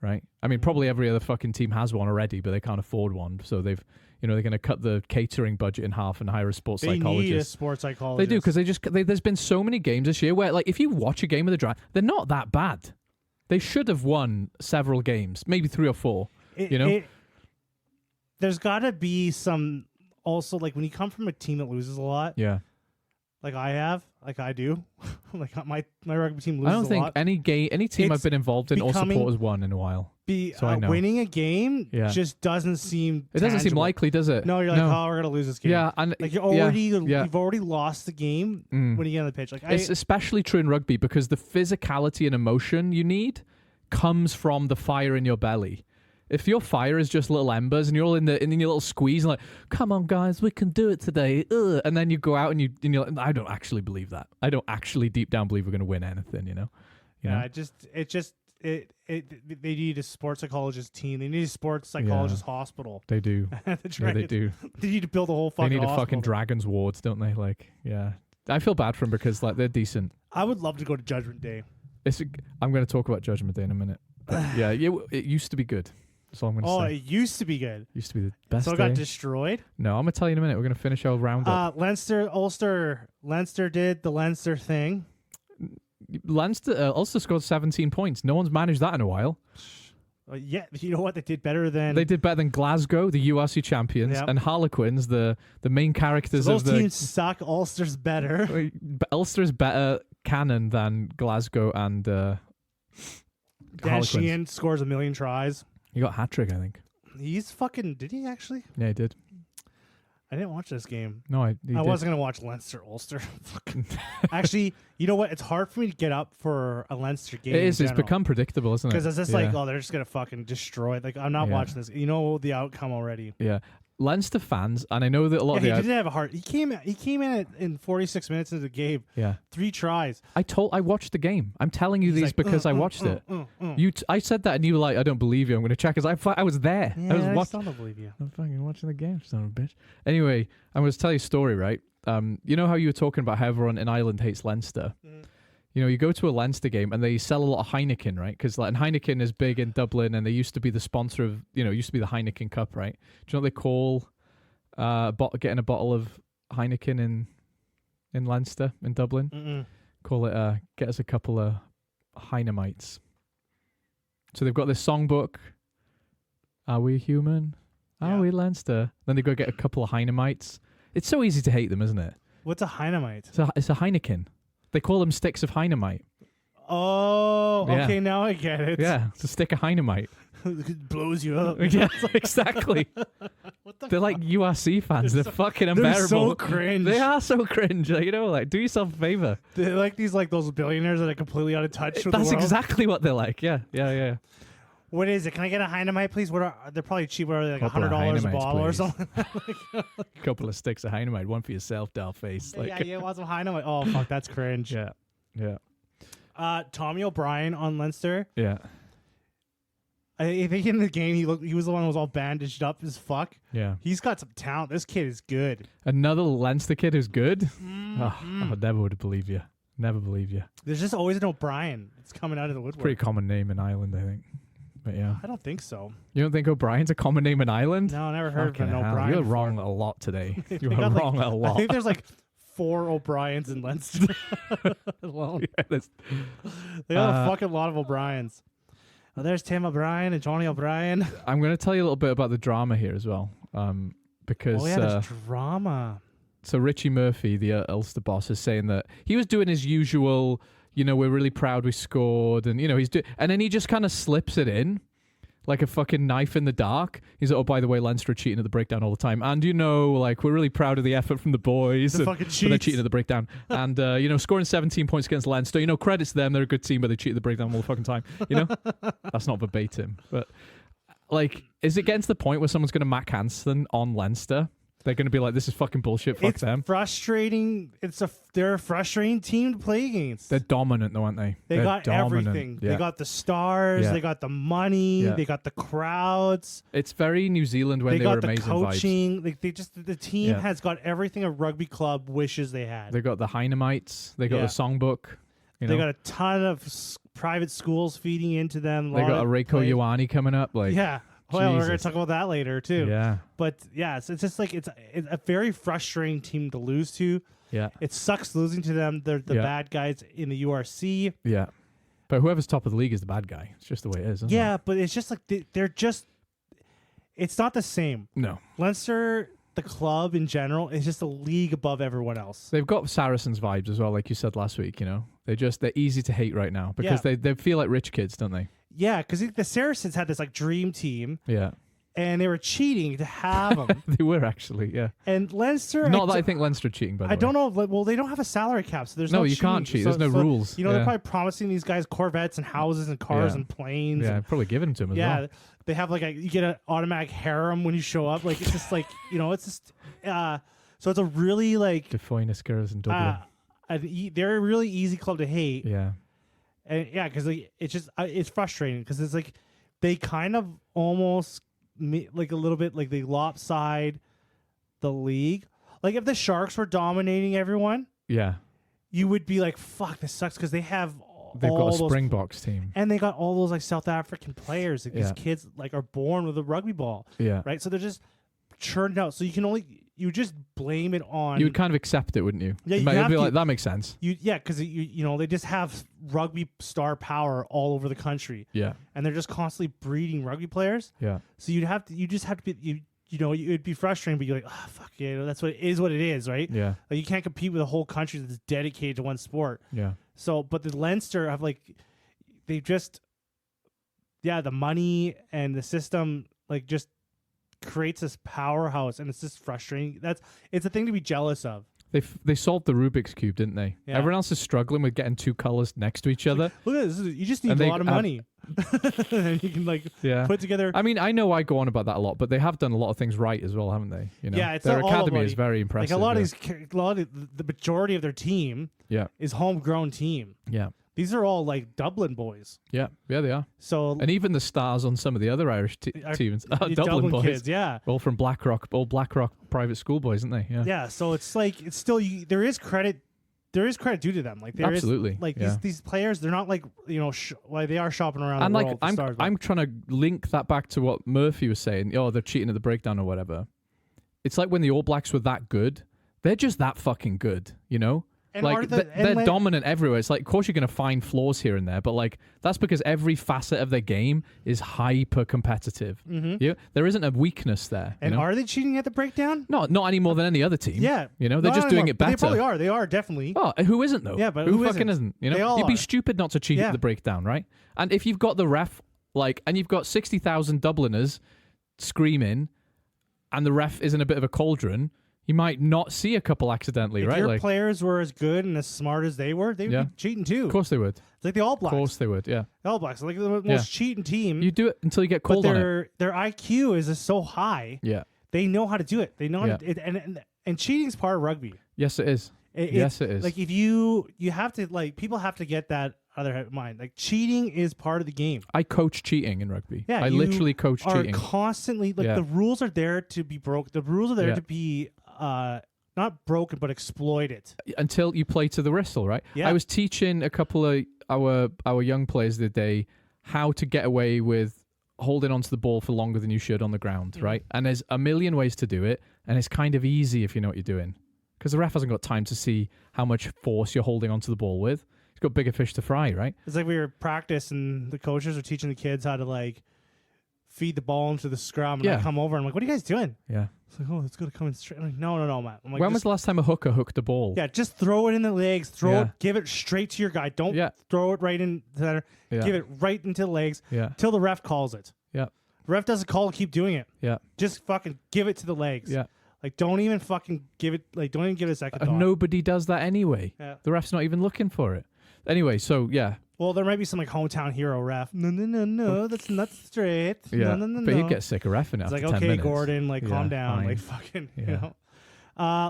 right? I mean, probably every other fucking team has one already, but they can't afford one. So they're going to cut the catering budget in half and hire a sports psychologist. They need a sports psychologist. They do, because there's been so many games this year where, like, if you watch a game of the Dragons, they're not that bad. They should have won several games, maybe 3 or 4. There's got to be some also like when you come from a team that loses a lot. Yeah. Like I do. Like my rugby team loses a lot. I don't think any team I've been involved in or support has won in a while. So I know. Winning a game just doesn't seem It doesn't seem likely, does it? No, you're like, oh, we're going to lose this game. Yeah, and like you've already lost the game when you get on the pitch. Like it's especially true in rugby because the physicality and emotion you need comes from the fire in your belly. If your fire is just little embers and you're all in your little squeeze and like, come on guys, we can do it today, and then you go out and you're like, I don't actually believe that. I don't actually deep down believe we're going to win anything. You know? They need a sports psychologist team. They need a sports psychologist hospital. They do. They do. They need to build a whole fucking. They need hospital. a fucking Dragons wards, don't they? Like, yeah. I feel bad for them because like they're decent. I would love to go to Judgment Day. I'm going to talk about Judgment Day in a minute. But yeah, it used to be good. That's all I'm going to say. Oh, it used to be good. Used to be the best. So it got destroyed? No, I'm going to tell you in a minute. We're going to finish our roundup. Ulster did the Leinster thing. Ulster scored 17 points. No one's managed that in a while. Yeah, you know what? They did better than Glasgow, the URC champions, and Harlequins, the main characters so of the... Those teams suck. Ulster's better. Ulster's better canon than Glasgow and Dan Sheehan scores 1 million tries. He got a hat-trick, I think. He's fucking... Did he actually? Yeah, he did. I didn't watch this game. No, I wasn't going to watch Leinster Ulster. Actually, you know what? It's hard for me to get up for a Leinster game. It is. It's become predictable, isn't it? Because it's just like, oh, they're just going to fucking destroy it. Like, I'm not watching this. You know the outcome already. Yeah. Leinster fans, and I know that a lot of he didn't have a heart. He came in in 46 minutes into the game. Yeah. 3 tries. I watched the game. I'm telling you these because I watched it. I said that and you were like, I don't believe you. I'm going to check because I was there. Yeah, I still don't believe you. I'm fucking watching the game, son of a bitch. Anyway, I'm going to tell you a story, right? You know how you were talking about how everyone in Ireland hates Leinster? You know, you go to a Leinster game and they sell a lot of Heineken, right? Because like, Heineken is big in Dublin and they used to be the sponsor of, used to be the Heineken Cup, right? Do you know what they call getting a bottle of Heineken in Leinster, in Dublin? Call it, get us a couple of Heinemites. So they've got this songbook, Are We Human? Are we Leinster? Then they go get a couple of Heinemites. It's so easy to hate them, isn't it? What's a Heinemite? It's a Heineken. They call them sticks of Heinemite. Oh, okay, now I get it. Yeah, it's a stick of Heinemite. It blows you up. Yeah, exactly. They're like URC fans. They're fucking unbearable. They're so cringe. They are so cringe. Like, do yourself a favor. They're like those billionaires that are completely out of touch with the world. That's exactly what they're like. Yeah. What is it? Can I get a Heinemite, please? They're probably cheap. What are they, like $100 a bottle or something? A couple of sticks of Heinemite. One for yourself, doll face. Yeah, want some Heinemite. Oh, fuck, that's cringe. Yeah. Tommy O'Brien on Leinster. Yeah. I think in the game he was the one who was all bandaged up as fuck. Yeah. He's got some talent. This kid is good. Another Leinster kid who's good? I never would believe you. Never believe you. There's just always an O'Brien. It's coming out of the woodwork. Pretty common name in Ireland, I think. But yeah. I don't think so. You don't think O'Brien's a common name in Ireland? No, I never heard of an O'Brien. You're wrong a lot today. You're wrong a lot. I think there's like 4 O'Briens in Leinster alone. Yeah, they got a fucking lot of O'Briens. Oh, there's Tim O'Brien and Johnny O'Brien. I'm going to tell you a little bit about the drama here as well. Because there's drama. So Richie Murphy, the Ulster boss, is saying that he was doing his usual, we're really proud we scored, and and then he just kind of slips it in like a fucking knife in the dark. He's like, oh, by the way, Leinster are cheating at the breakdown all the time, and we're really proud of the effort from the boys. The fucking cheats. They're cheating at the breakdown, and scoring 17 points against Leinster. Credits to them. They're a good team, but they cheat at the breakdown all the fucking time. That's not verbatim, but like, is it getting to the point where someone's going to Mac Hansen on Leinster? They're going to be like, this is fucking bullshit, fuck them. It's frustrating. They're a frustrating team to play against. They're dominant, though, aren't they? They're got dominant. everything. Yeah. They got the stars. Yeah. They got the money. Yeah. They got the crowds. It's very New Zealand when they were amazing vibes. They got the coaching. The team has got everything a rugby club wishes they had. They got the Heinemites. They got the songbook. They got a ton of private schools feeding into them. They got a Reiko Ioane coming up. Well, we're going to talk about that later, too. Yeah. But, it's just like it's a very frustrating team to lose to. Yeah. It sucks losing to them. They're the bad guys in the URC. Yeah. But whoever's top of the league is the bad guy. It's just the way it is, isn't it? Yeah, but it's just like they're just it's not the same. No. Leinster, the club in general, is just a league above everyone else. They've got Saracens vibes as well, like you said last week, you know. They're easy to hate right now because they feel like rich kids, don't they? Yeah, because the Saracens had this like dream team. Yeah. And they were cheating to have them. They were actually, yeah. And Leinster... Not that I think Leinster are cheating, by the way. I don't know. Well, they don't have a salary cap, so there's no you cheating. can't cheat. There's no rules. You know, they're probably promising these guys Corvettes and houses and cars and planes. Yeah, probably giving them to them as well. Yeah, they have like you get an automatic harem when you show up. Like, it's just like, you know, it's just... so it's a really like... Defoyne girls in Dublin. They're a really easy club to hate. Yeah. And yeah, because like, it's just... it's frustrating because it's like they kind of almost... like a little bit like they lopside the league. Like if the Sharks were dominating everyone, you would be like, fuck, this sucks because they've got a Springboks team and they got all those like South African players. Like these kids like are born with a rugby ball. Yeah. Right. So they're just churned out. So you just blame it on. You would kind of accept it, wouldn't you? Yeah, you'd be like, that makes sense. Because you know they just have rugby star power all over the country. Yeah, and they're just constantly breeding rugby players. Yeah, so you just have to be you know it'd be frustrating, but you're like, oh fuck yeah, you know, that's what it is, right? Yeah, like you can't compete with a whole country that's dedicated to one sport. Yeah. So, but the Leinster have like they just the money and the system like just creates this powerhouse, and it's just frustrating. It's a thing to be jealous of. They solved the Rubik's Cube, didn't they? Yeah. Everyone else is struggling with getting two colors next to each other. Look at this. You just need a lot of money. And you can put together. I mean, I know I go on about that a lot, but they have done a lot of things right as well, haven't they? You know? Yeah, it's their academy is very impressive. Like the majority of their team is homegrown team. Yeah. These are all like Dublin boys. Yeah, they are. So and even the stars on some of the other Irish teams are Dublin boys. Kids, yeah, all from Blackrock private school boys, aren't they? Yeah. Yeah. So it's like it's still there is credit due to them. Like absolutely, these players, they're not like they are shopping around. And the like world I'm trying to link that back to what Murphy was saying. Oh, they're cheating at the breakdown or whatever. It's like when the All Blacks were that good, they're just that fucking good, you know. And like they're dominant everywhere. It's like, of course, you're going to find flaws here and there, but like that's because every facet of their game is hyper competitive. Mm-hmm. Yeah, there isn't a weakness there. And are they cheating at the breakdown? No, not any more than any other team. Yeah, you know, they're just doing it better. They probably are. They are definitely. Oh, who isn't though? Yeah, but who fucking isn't? You know, you'd be stupid not to cheat at the breakdown, right? And if you've got the ref, and you've got 60,000 Dubliners screaming, and the ref is in a bit of a cauldron. You might not see a couple accidentally, right? If your players were as good and as smart as they were, they would be cheating too. Of course they would. It's like the All Blacks. Of course they would, yeah. The All Blacks are like the most cheating team. You do it until you get called on it. Their IQ is just so high. Yeah. They know how to do it. They know how to, and cheating is part of rugby. Yes, it is. Yes, it is. Like if you have to people have to get that other mind. Like cheating is part of the game. I coach cheating in rugby. Yeah, I literally coach cheating. Constantly the rules are there to be broke. The rules are there to be not broken, but exploited. Until you play to the whistle, right? Yeah. I was teaching a couple of our young players the other day how to get away with holding onto the ball for longer than you should on the ground, right? And there's a million ways to do it, and it's kind of easy if you know what you're doing. Because the ref hasn't got time to see how much force you're holding onto the ball with. He's got bigger fish to fry, right? It's like we were practice and the coaches were teaching the kids how to like feed the ball into the scrum, and I come over and I'm like, what are you guys doing? Yeah. It's like, oh, it's going to come in straight. I'm like, no, Matt. I'm like, when was the last time a hooker hooked the ball? Yeah, just throw it in the legs. Throw it, give it straight to your guy. Don't throw it right in the center. Yeah. Give it right into the legs till the ref calls it. Yeah. The ref doesn't call, keep doing it. Yeah. Just fucking give it to the legs. Yeah. Like, don't even fucking give it, like, don't even give it a second thought. Nobody does that anyway. Yeah. The ref's not even looking for it. Anyway, so, yeah. Well, there might be some, like, hometown hero ref. No, that's not straight. Yeah. No. But he'd get sick of reffing after 10 minutes. It's like, okay, Gordon, like, calm down. Fine. Like, fucking, you know.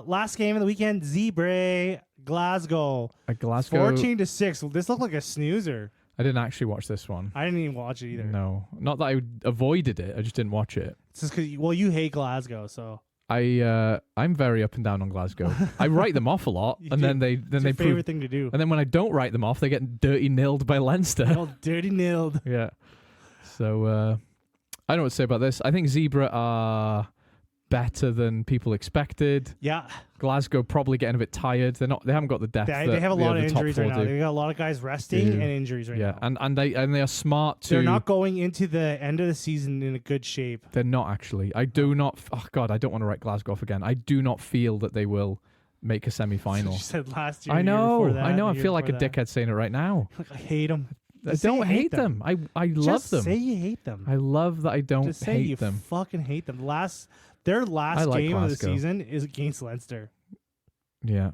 Last game of the weekend, Zebra, Glasgow. 14-6. Well, this looked like a snoozer. I didn't actually watch this one. I didn't even watch it either. No. Not that I avoided it. I just didn't watch it. It's just because, you hate Glasgow, so. I'm very up and down on Glasgow. I write them off a lot, and then they favorite thing to do. And then when I don't write them off, they get dirty nilled by Leinster. Oh, dirty nilled. Yeah. So I don't know what to say about this. I think Zebra are better than people expected. Yeah. Glasgow probably getting a bit tired. They haven't got the depth. They have a lot of injuries right now. Do. They got a lot of guys resting and injuries right now. Yeah, and they are smart to. They're not going into the end of the season in a good shape. They're not actually. I do not. Oh God, I don't want to write Glasgow off again. I do not feel that they will make a semi-final. You said last year. I know. Year that, I know. I feel like a that. dickhead saying it right now. I hate them. I don't hate them. I love them. Just say you hate them. I love that I don't Just say hate you them. Fucking hate them. Their last like game Glasgow. of the season is against Leinster. Yeah.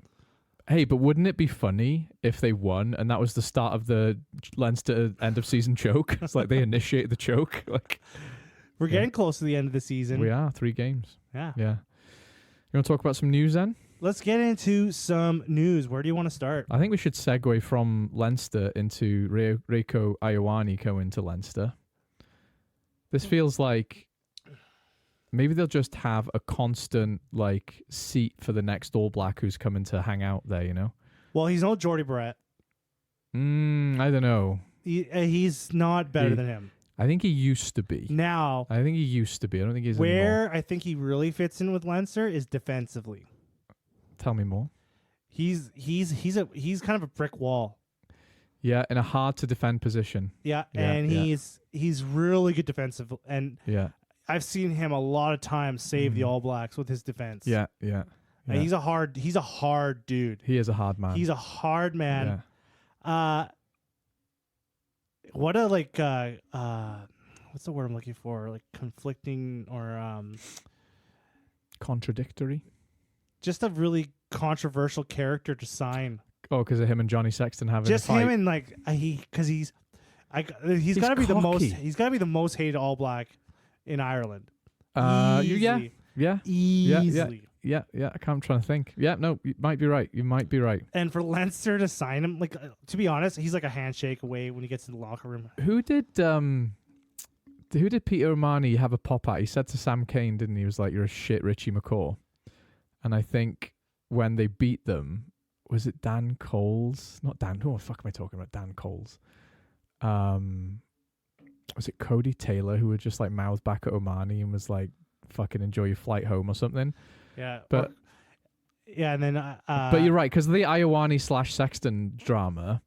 Hey, but wouldn't it be funny if they won and that was the start of the Leinster end of season choke? It's like they initiate the choke. Like we're getting close to the end of the season. We are 3 games. Yeah. Yeah. You want to talk about some news then? Let's get into some news. Where do you want to start? I think we should segue from Leinster into Reiko Ioane going to Leinster. This feels like maybe they'll just have a constant like seat for the next All Black who's coming to hang out there, you know? Well, he's no Geordie Barrett. I don't know. He's not better than him. I think he used to be. Now, I think he used to be. I don't think he's where anymore. I think he really fits in with Leinster is defensively. Tell me more. He's kind of a brick wall. Yeah, in a hard to defend position. Yeah, and he's really good defensive, and I've seen him a lot of times save the All Blacks with his defense. Yeah. And he's a hard dude. He is a hard man. He's a hard man. Yeah. What a what's the word I'm looking for? Like conflicting or contradictory. Just a really controversial character to sign. Oh, because of him and Johnny Sexton having just a fight. him and like he's got to be the most hated All Black in Ireland. Easily. Yeah. Easily. Yeah. I'm trying to think. Yeah, no, you might be right. And for Leinster to sign him, like to be honest, he's like a handshake away when he gets in the locker room. Who did Peter O'Mahony have a pop at? He said to Sam Cane, didn't he? He was like, "You're a shit Richie McCaw." And I think when they beat them, was it Dan Coles? Not Dan. Who the fuck am I talking about? Dan Coles. Was it Cody Taylor who would just like mouth back at O'Mahony and was like, "Fucking enjoy your flight home" or something? Yeah, but and then but you're right, because the Ioane / Sexton drama,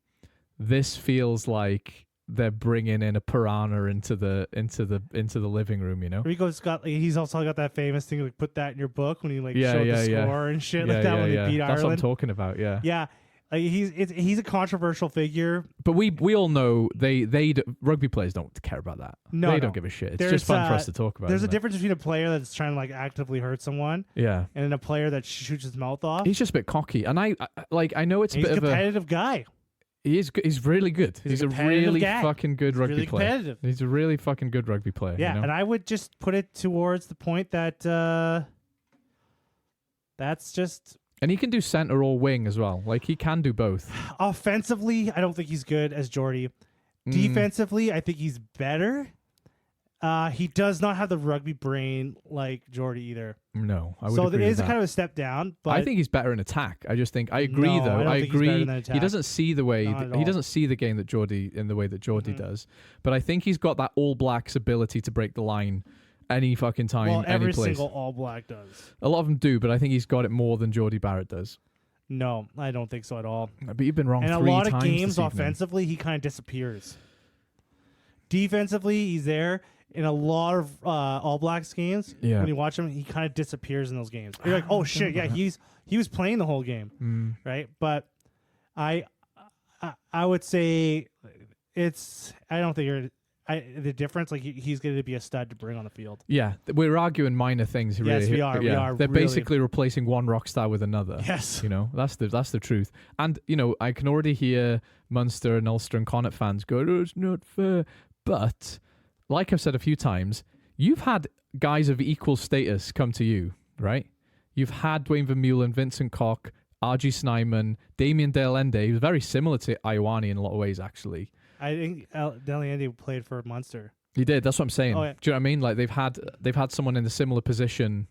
this feels like they're bringing in a piranha into the living room, you know. Rico's got he's also got that famous thing like put that in your book when he like showed the score and shit like that when they beat Ireland. That's what I'm talking about. Yeah. Like he's a controversial figure, but we all know rugby players don't care about that. No, they don't give a shit. It's just fun for us to talk about. There's a difference between a player that's trying to like actively hurt someone, and a player that shoots his mouth off. He's just a bit cocky, and I know it's a bit of a competitive guy. He's really good. He's a really fucking good rugby player. Competitive. He's a really fucking good rugby player. Yeah, you know? And I would just put it towards the point that that's just. And he can do center or wing as well. Like he can do both. Offensively, I don't think he's good as Geordie. Defensively, I think he's better. He does not have the rugby brain like Geordie either. No, I would so agree it with is that. kind of a step down. But I think he's better in attack. I just think I agree No, though. I don't I think he's agree. better than attack. He doesn't see the way Not at he all. doesn't see the game that Geordie in the way that Geordie does. But I think he's got that All Blacks ability to break the line any fucking time, well, any every place. single All Black does. A lot of them do, but I think he's got it more than Geordie Barrett does. No, I don't think so at all. But you've been wrong. And a 3 lot of times games this evening. offensively, he kind of disappears. Defensively, he's there. In a lot of All Blacks games, when you watch him, he kind of disappears in those games. You're like, oh shit, yeah, he was playing the whole game, right? But I would say I don't think the difference. Like he's going to be a stud to bring on the field. Yeah, we're arguing minor things. Really. Yes, we are. Yeah. We are. They're really. basically replacing one rock star with another. Yes, you know that's the truth. And you know, I can already hear Munster and Ulster and Connacht fans go, "Oh, it's not fair," but. Like I've said a few times, you've had guys of equal status come to you, right? You've had Dwayne Vermeulen, Vincent Koch, R.G. Snyman, Damien Delende. He was very similar to Ioane in a lot of ways, actually. I think Delende played for Munster. He did. That's what I'm saying. Oh, yeah. Do you know what I mean? Like they've had someone in a similar position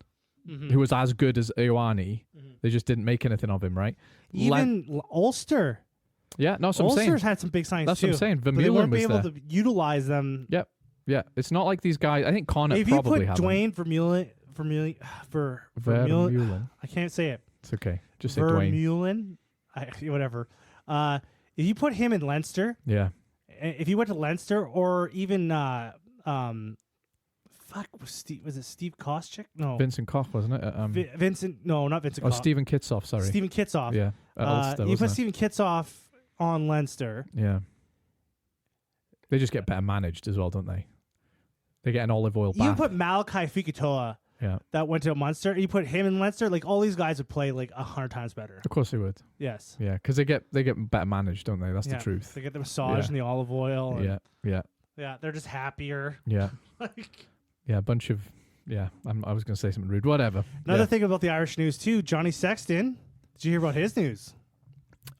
who was as good as Ioane. They just didn't make anything of him, right? Even Ulster. Yeah, no, that's what I'm saying. Ulster's had some big signings That's too. what I'm saying. But they Vermeulen weren't was able there. to utilize them. Yep. Yeah, it's not like these guys. I think Connacht If you probably put have Dwayne Vermeulen. I can't say it. It's okay. Just say Dwayne. Vermeulen. Whatever. If you put him in Leinster, if you went to Leinster or even was it Steve Koscheck? No, Vincent Koch, wasn't it? Vincent. No, not Vincent. Oh, Koch. Stephen Kitsoff. Sorry, Stephen Kitsoff. Yeah, Ulster, you put it? Stephen Kitsoff on Leinster. Yeah, they just get better managed as well, don't they? They get an olive oil bath. You put Malachi Fukitoa. Yeah, that went to Munster. You put him in Leinster, like all these guys would play like 100 times better. Of course they would. Yes. Yeah, because they get better managed, don't they? That's the truth. They get the massage and the olive oil. And Yeah, they're just happier. Yeah. Yeah, a bunch of. Yeah, I was going to say something rude. Whatever. Another thing about the Irish news too, Johnny Sexton. Did you hear about his news?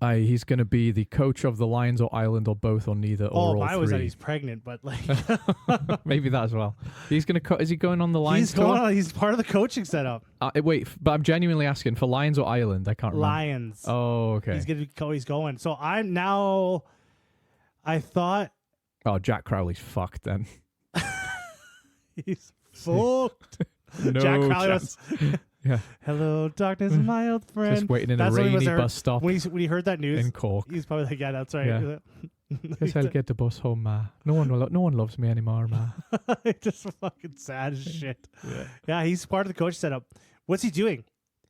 He's going to be the coach of the Lions or Ireland or both or neither or all mine three. was that he's pregnant, but like maybe that as well. He's going to. Is he going on the Lions? He's part of the coaching setup. Wait, but I'm genuinely asking for Lions or Ireland. I can't remember. Lions. Oh, okay. He's going. So I'm now. I thought. Oh, Jack Crowley's fucked then. He's fucked. No Jack Crowley was. Yeah. Hello, darkness, my old friend. Just waiting in a rainy bus stop. When he heard that news in Cork, he's probably like, "Yeah, that's right." Yeah. Guess I'll get the bus home, ma. No one loves me anymore, ma. Just fucking sad as shit. Yeah, he's part of the coach setup. What's he doing?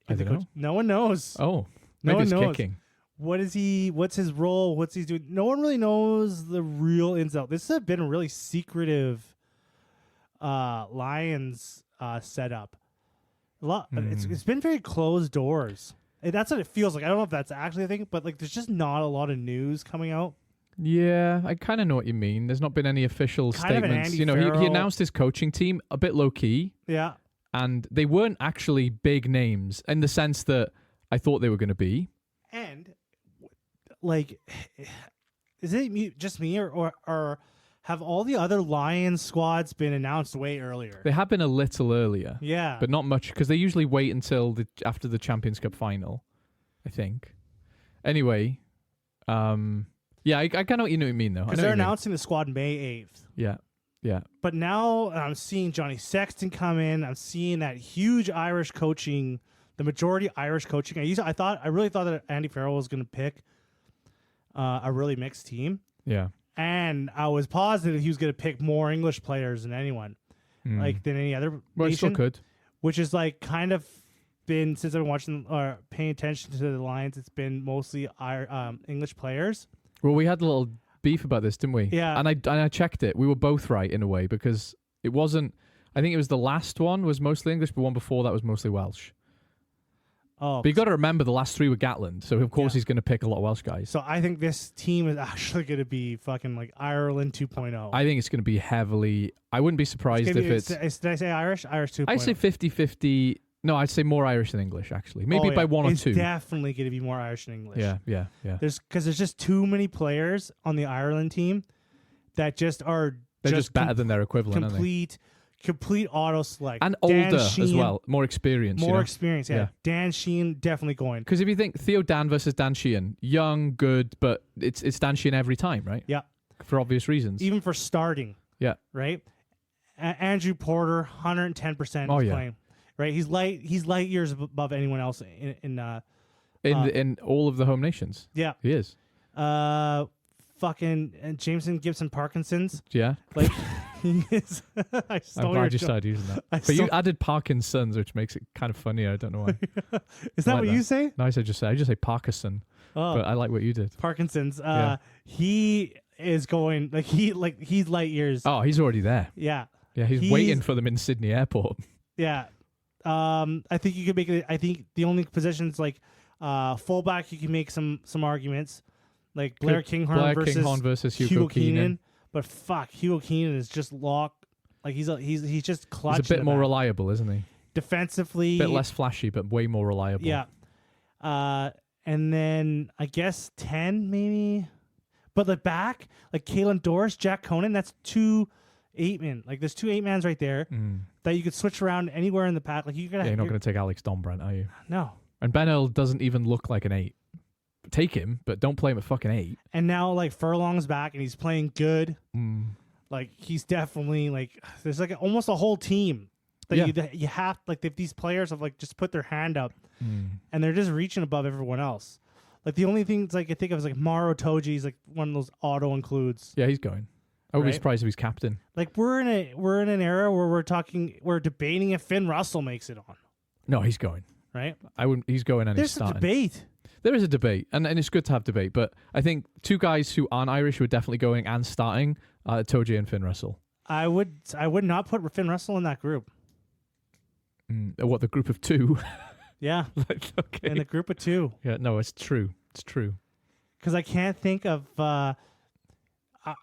I don't know. No one knows. Oh, no one knows. Kicking. What's his role? What's he doing? No one really knows the real ins out. This has been a really secretive Lions setup. It's been very closed doors. And that's what it feels like. I don't know if that's actually a thing, but like there's just not a lot of news coming out. Yeah, I kind of know what you mean. There's not been any official statements. You know, he announced his coaching team a bit low key. Yeah. And they weren't actually big names in the sense that I thought they were going to be. And like, is it just me or have all the other Lions squads been announced way earlier? They have been a little earlier. Yeah. But not much, because they usually wait until after the Champions Cup final, I think. Anyway, yeah, I kind of know what you mean, though. Because they're announcing the squad May 8th. Yeah, yeah. But now I'm seeing Johnny Sexton come in. I'm seeing that huge Irish coaching, the majority Irish coaching. I really thought that Andy Farrell was going to pick a really mixed team. Yeah. And I was positive he was going to pick more English players than anyone, than any other Well, nation. Still could. Which is like kind of been, since I've been watching or paying attention to the Lions, it's been mostly English players. Well, we had a little beef about this, didn't we? Yeah. And I checked it. We were both right in a way, because it wasn't. I think it was the last one was mostly English, but one before that was mostly Welsh. Oh, but you got to remember the last three were Gatland, so of course he's going to pick a lot of Welsh guys. So I think this team is actually going to be fucking like Ireland 2.0. I think it's going to be heavily. I wouldn't be surprised if it's. Did I say Irish? Irish 2.0. I'd say 50-50. No, I'd say more Irish than English, actually. Maybe by one or two. It's definitely going to be more Irish than English. Yeah. Because there's just too many players on the Ireland team that just are. They're just better than their equivalent, aren't they? Complete auto select. And older as well. More experience. More experience, yeah. Dan Sheehan definitely going. Because if you think Theo Dan versus Dan Sheehan, young, good, but it's Dan Sheehan every time, right? Yeah. For obvious reasons. Even for starting. Yeah. Right? Andrew Porter, 110% playing. Right? He's light years above anyone else in all of the home nations. Yeah. He is. Fucking Jameson Gibson Parkinson's. Yeah. Like he is. I'm glad you started using that. But you added Parkinson's, which makes it kind of funny. I don't know why. Is that what you say? No, I just say Parkinson. Oh. But I like what you did. Parkinson's. He is going he's light years. Oh, he's already there. Yeah. Yeah, he's waiting for them in Sydney Airport. Yeah. I think you could make it. I think the only positions like fullback, you can make some arguments. Like Blair Kinghorn versus Hugo Keenan. But fuck, Hugo Keenan is just locked. Like he's just clutch. He's a bit more reliable, isn't he? Defensively, a bit less flashy, but way more reliable. Yeah. And then I guess 10 maybe. But the back, like Kalen Doris, Jack Conan, that's 2 8-men. Like there's 2 8-mans right there that you could switch around anywhere in the pack. Like you're not going to take Alex Dombrant, are you? No. And Ben Earl doesn't even look like an 8. Take him, but don't play him at fucking 8. And now like Furlong's back and he's playing good. Like he's definitely like there's like almost a whole team. You have like these players have like just put their hand up and they're just reaching above everyone else. Like the only things like I think of is like Maro Toji's like one of those auto includes. Yeah, he's going. I would be surprised if he's captain. Like we're in an era where we're debating if Finn Russell makes it on. No, he's going. Right? He's going and he's starting. There's a debate. There is a debate, and it's good to have debate. But I think two guys who aren't Irish who are definitely going and starting are Toji and Finn Russell. I would not put Finn Russell in that group. What, the group of two? Yeah. Okay. In the group of two. Yeah, no, it's true. It's true. Because I can't think of.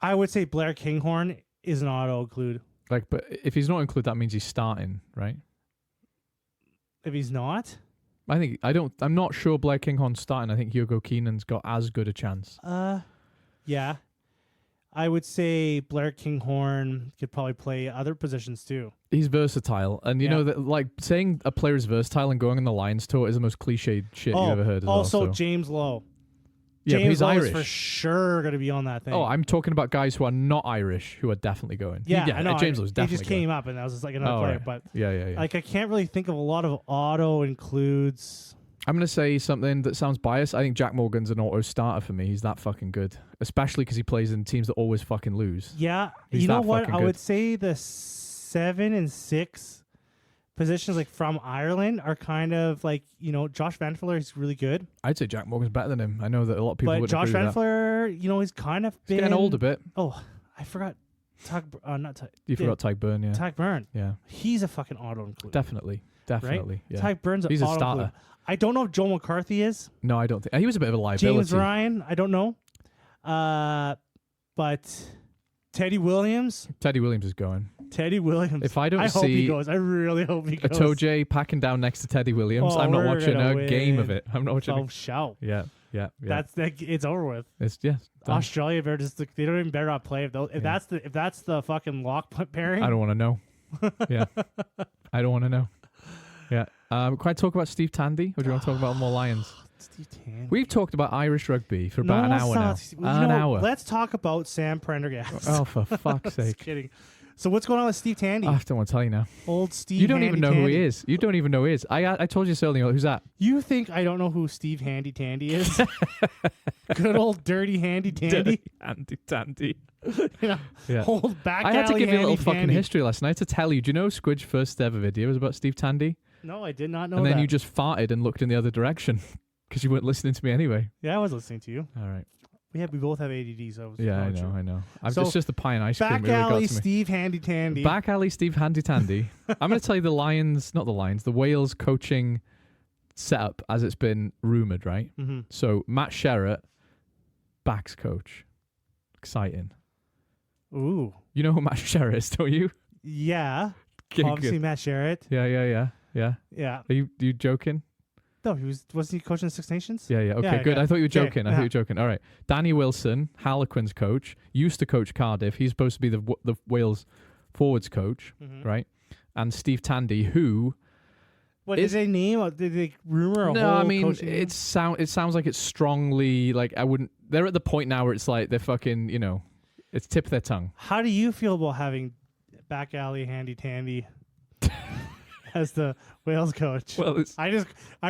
I would say Blair Kinghorn is an auto include. Like, but if he's not included, that means he's starting, right? If he's not, I'm not sure Blair Kinghorn's starting. I think Hugo Keenan's got as good a chance. Yeah. I would say Blair Kinghorn could probably play other positions too. He's versatile, and you know that, like, saying a player is versatile and going on the Lions tour is the most cliched shit you ever heard. Also, James Lowe. Yeah, James he's Lowe Irish. is for sure going to be on that thing. Oh, I'm talking about guys who are not Irish who are definitely going. Yeah, I know. James Lowe's definitely He just came up, and that was just like another player. Right. But yeah. Like I can't really think of a lot of auto includes. I'm going to say something that sounds biased. I think Jack Morgan's an auto starter for me. He's that fucking good, especially because he plays in teams that always fucking lose. Yeah, He's you know what? I good. would say the 7 and 6 positions like from Ireland are kind of like, you know, Josh Van Fleer is really good. I'd say Jack Morgan's better than him. I know that a lot of people would Josh agree Van with that. Fleer, you know, he's kind of He's getting old a bit. Oh, I forgot. You forgot Tyke Byrne, yeah. Tyke Byrne. Yeah. He's a fucking auto include. Definitely. Right? Yeah. Tyke Byrne's He's a auto starter. include. I don't know if Joe McCarthy is. No, I don't think. He was a bit of a liability. James Ryan, I don't know. But Teddy Williams. Teddy Williams is going. Teddy Williams. If I don't I see hope he goes. I really hope he goes. Atoje packing down next to Teddy Williams, I'm not we're watching gonna a game of win. it. I'm not watching. Oh, shout. Yeah. It's over with. It's done. Australia better just they don't even better not play if that's the fucking lock pairing. I don't want to know. Yeah, I don't want to know. Yeah. Can I talk about Steve Tandy, or do you want to talk about more Lions? Steve Tandy. We've talked about Irish rugby for about an hour now. An hour. Let's talk about Sam Prendergast. Oh, for fuck's sake! Just kidding. So what's going on with Steve Tandy? I don't want to tell you now. Old Steve. You don't Handy even know Tandy. who he is. You don't even know who he is. I told you this earlier. Who's that? You think I don't know who Steve Handy Tandy is? Good old dirty Handy Tandy. Handy Tandy. Yeah. Old back I had to alley give you a little Handy fucking Tandy. history lesson. I had to tell you. Do you know Squid's first ever video was about Steve Tandy? No, I did not know And then that. you just farted and looked in the other direction because you weren't listening to me anyway. Yeah, I was listening to you. All right. We both have ADD, so Yeah, I know. So, it's just the pie and ice cream. Back Really got alley to me. Steve Handy Tandy. Back alley Steve Handy Tandy. I'm going to tell you the Wales coaching setup as it's been rumoured, right? Mm-hmm. So Matt Sherratt, backs coach. Exciting. Ooh. You know who Matt Sherratt is, don't you? Yeah. Good, Obviously good. Matt Sherratt. Yeah. Yeah. Are you joking? No, wasn't he coaching the Six Nations? Yeah. Okay, Yeah, good. yeah. I thought you were joking. Okay, I thought you were joking. All right. Danny Wilson, Harlequins coach, used to coach Cardiff. He's supposed to be the Wales forwards coach, right? And Steve Tandy, who... What did they name? Did they rumor a whole No, I mean coaching it sounds like it's strongly like I wouldn't. They're at the point now where it's like they're fucking, you know, it's tip of their tongue. How do you feel about having back alley Handy Tandy as the Wales coach? Well, I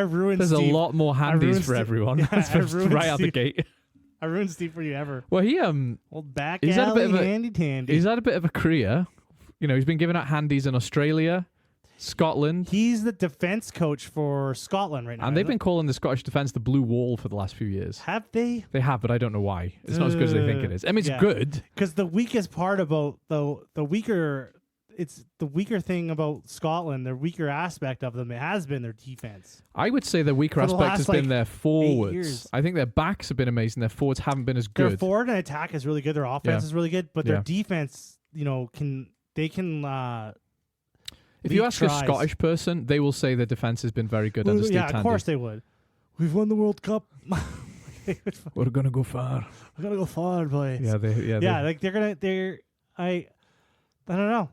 ruined. there's Steve. a lot more handies for everyone. Yeah, That's I ruined right out the Steve. gate. I ruined Steve for you ever. Well, Old back he's had a alley bit of a- Handy Tandy. he's had a bit of a career. You know, he's been giving out handies in Australia, Scotland, He's the defense coach for Scotland right now. and they've isn't been calling the Scottish defence the blue wall for the last few years. it? Have they? They have, but I don't know why. It's not as good as they think it is. I mean, it's Yeah. good. Because the weakest part about the weaker, it's the weaker thing about Scotland. The weaker aspect of them, it has been their defense. I would say the weaker For the aspect last, has been like, their forwards. years. I think their backs have been amazing. Their forwards haven't been as Their good. forward and attack is really good. Their offense Yeah. is really good, but their Yeah. defense, you know, can. If you lead ask tries. a Scottish person, they will say their defense has been very good under Steve Yeah, Tandy. of course they would. We've won the World Cup. We're gonna go far. We're gonna go far, boys. Yeah, Like I don't know.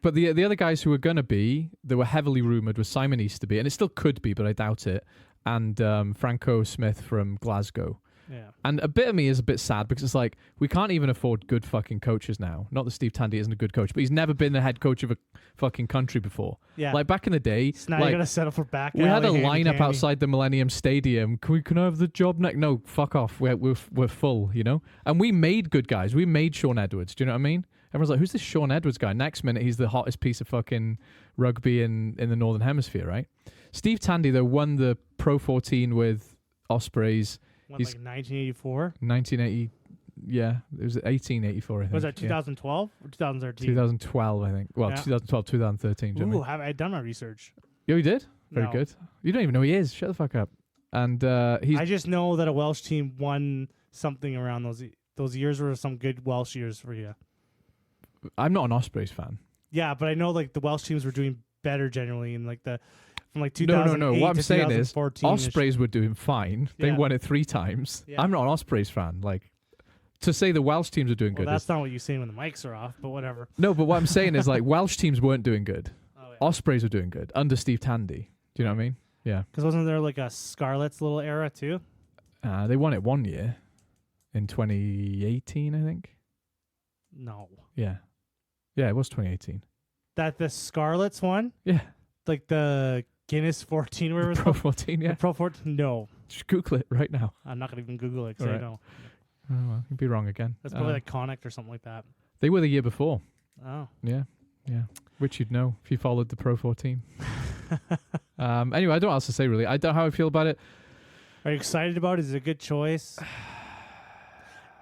But the other guys who were gonna be, they were heavily rumored, was Simon Easterby, and it still could be, but I doubt it. And Franco Smith from Glasgow. Yeah. And a bit of me is a bit sad because it's like, we can't even afford good fucking coaches now. Not that Steve Tandy isn't a good coach, but he's never been the head coach of a fucking country before. Yeah. Like back in the day, So now like, you got to settle for back. we had a alley, lineup handy-dandy. outside the Millennium Stadium. Can I have the job next? No, fuck off. We're full, you know? And we made good guys. We made Sean Edwards. Do you know what I mean? Everyone's like, who's this Sean Edwards guy? Next minute, he's the hottest piece of fucking rugby in the Northern Hemisphere, right? Steve Tandy, though, won the Pro 14 with Ospreys. What, He's like 1984? 1980, yeah. It was 1884, I think. Was that 2012 or 2013? 2012, I think. Well, Yeah. 2012, 2013. Do you know Ooh, what I mean? have I done my research? Oh, you did? Very No. good. You don't even know who he is. Shut the fuck up. And he's... I just know that a Welsh team won something around those years were some good Welsh years for you. I'm not an Ospreys fan. Yeah, but I know like the Welsh teams were doing better generally in like from like 2008 No. What I'm to saying is 2014 -ish. Ospreys were doing fine. They Yeah. won it 3 times. Yeah. I'm not an Ospreys fan. Like, to say the Welsh teams are doing Well, good. that's not what you're saying when the mics are off, but whatever. No, but what I'm saying is like Welsh teams weren't doing good. Oh, yeah. Ospreys were doing good under Steve Tandy. Do you know what I mean? Yeah. Because wasn't there like a Scarlets little era too? They won it 1 year in 2018, I think. No. Yeah. Yeah, it was 2018. That the Scarlets one? Yeah. Like the Guinness 14 where it was Pro 14, yeah. The Pro 14? No. Just Google it right now. I'm not going to even Google it because Alright. I know. Oh, well, you'd be wrong again. That's probably like Connect or something like that. They were the year before. Oh. Yeah. Which you'd know if you followed the Pro 14. Anyway, I don't know what else to say, really. I don't know how I feel about it. Are you excited about it? Is it a good choice?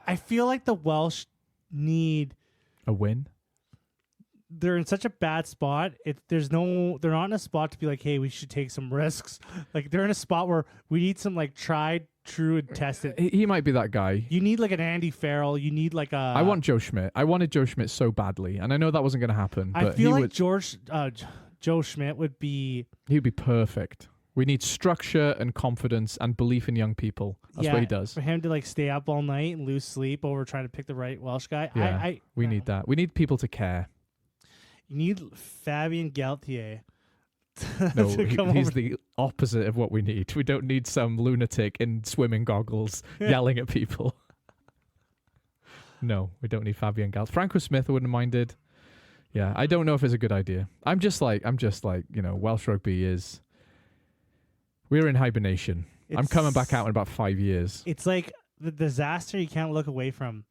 I feel like the Welsh need... A win? They're in such a bad spot. They're not in a spot to be like, hey, we should take some risks. Like they're in a spot where we need some like tried, true, and tested. He might be that guy. You need like an Andy Farrell. You need like a. I want Joe Schmidt. I wanted Joe Schmidt so badly, and I know that wasn't going to happen. I But feel he like Joe Schmidt would be. He'd be perfect. We need structure and confidence and belief in young people. That's what he does. For him to like stay up all night and lose sleep over trying to pick the right Welsh guy. Yeah, we need that. We need people to care. You need Fabien Galtier. No, to come he's over. the opposite of what we need. We don't need some lunatic in swimming goggles yelling at people. No, we don't need Fabian Galt. Franco Smith, I wouldn't have minded. Yeah, I don't know if it's a good idea. I'm just like, Welsh rugby is... We're in hibernation. I'm coming back out in about 5 years. It's like the disaster you can't look away from.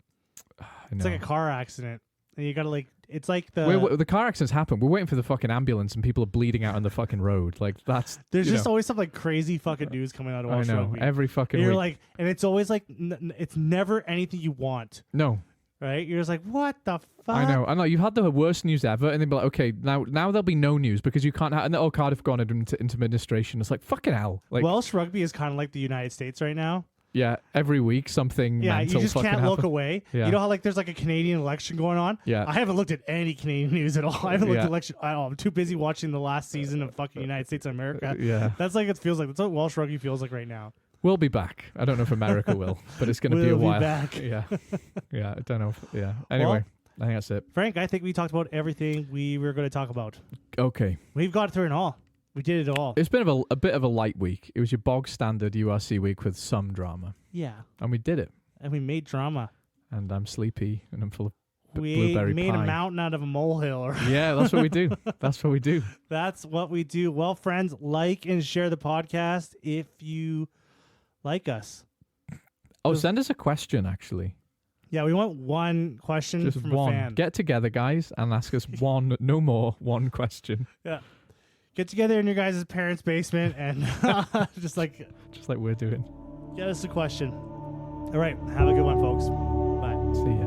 It's like a car accident. And you gotta like... It's like the car accidents happen. We're waiting for the fucking ambulance and people are bleeding out on the fucking road. Like that's there's just always some like crazy fucking news coming out of Welsh I know rugby. every fucking and you're week. like, and it's always like it's never anything you want, No, right? You're just like, what the fuck? I know. You've had the worst news ever, and then be like, okay, now there'll be no news because you can't. And Cardiff gone into administration. It's like fucking hell. Like Welsh rugby is kind of like the United States right now. yeah, every week something. Yeah, mental you just fucking can't look happen. away. Yeah. You know how like there's like a Canadian election going on? Yeah. I haven't looked at any Canadian news at all. I haven't looked Yeah. at election. I'm too busy watching the last season of fucking United States of America. Yeah, That's like it feels like. That's what Welsh rugby feels like right now. we'll be back. I don't know if America will, but it's going to be a We'll while. back. Yeah, yeah. I don't know. Anyway, I think that's it. Frank, I think we talked about everything we were going to talk about. Okay. We've got through it all. We did it all. It's been a bit of a light week. It was your bog standard URC week with some drama, Yeah. and we did it. And we made drama. And I'm sleepy, and I'm full of We blueberry made pie. a mountain out of a molehill. Yeah, that's what we do. That's what we do. That's what we do. Well, friends, like and share the podcast if you like us. Oh, send us a question, actually. Yeah, we want one question Just from one. a fan. Get together, guys, and ask us one, no more, one question. Yeah. Get together in your guys' parents' basement and just like Just like we're doing. get us a question. All right. Have a good one, folks. Bye. See ya.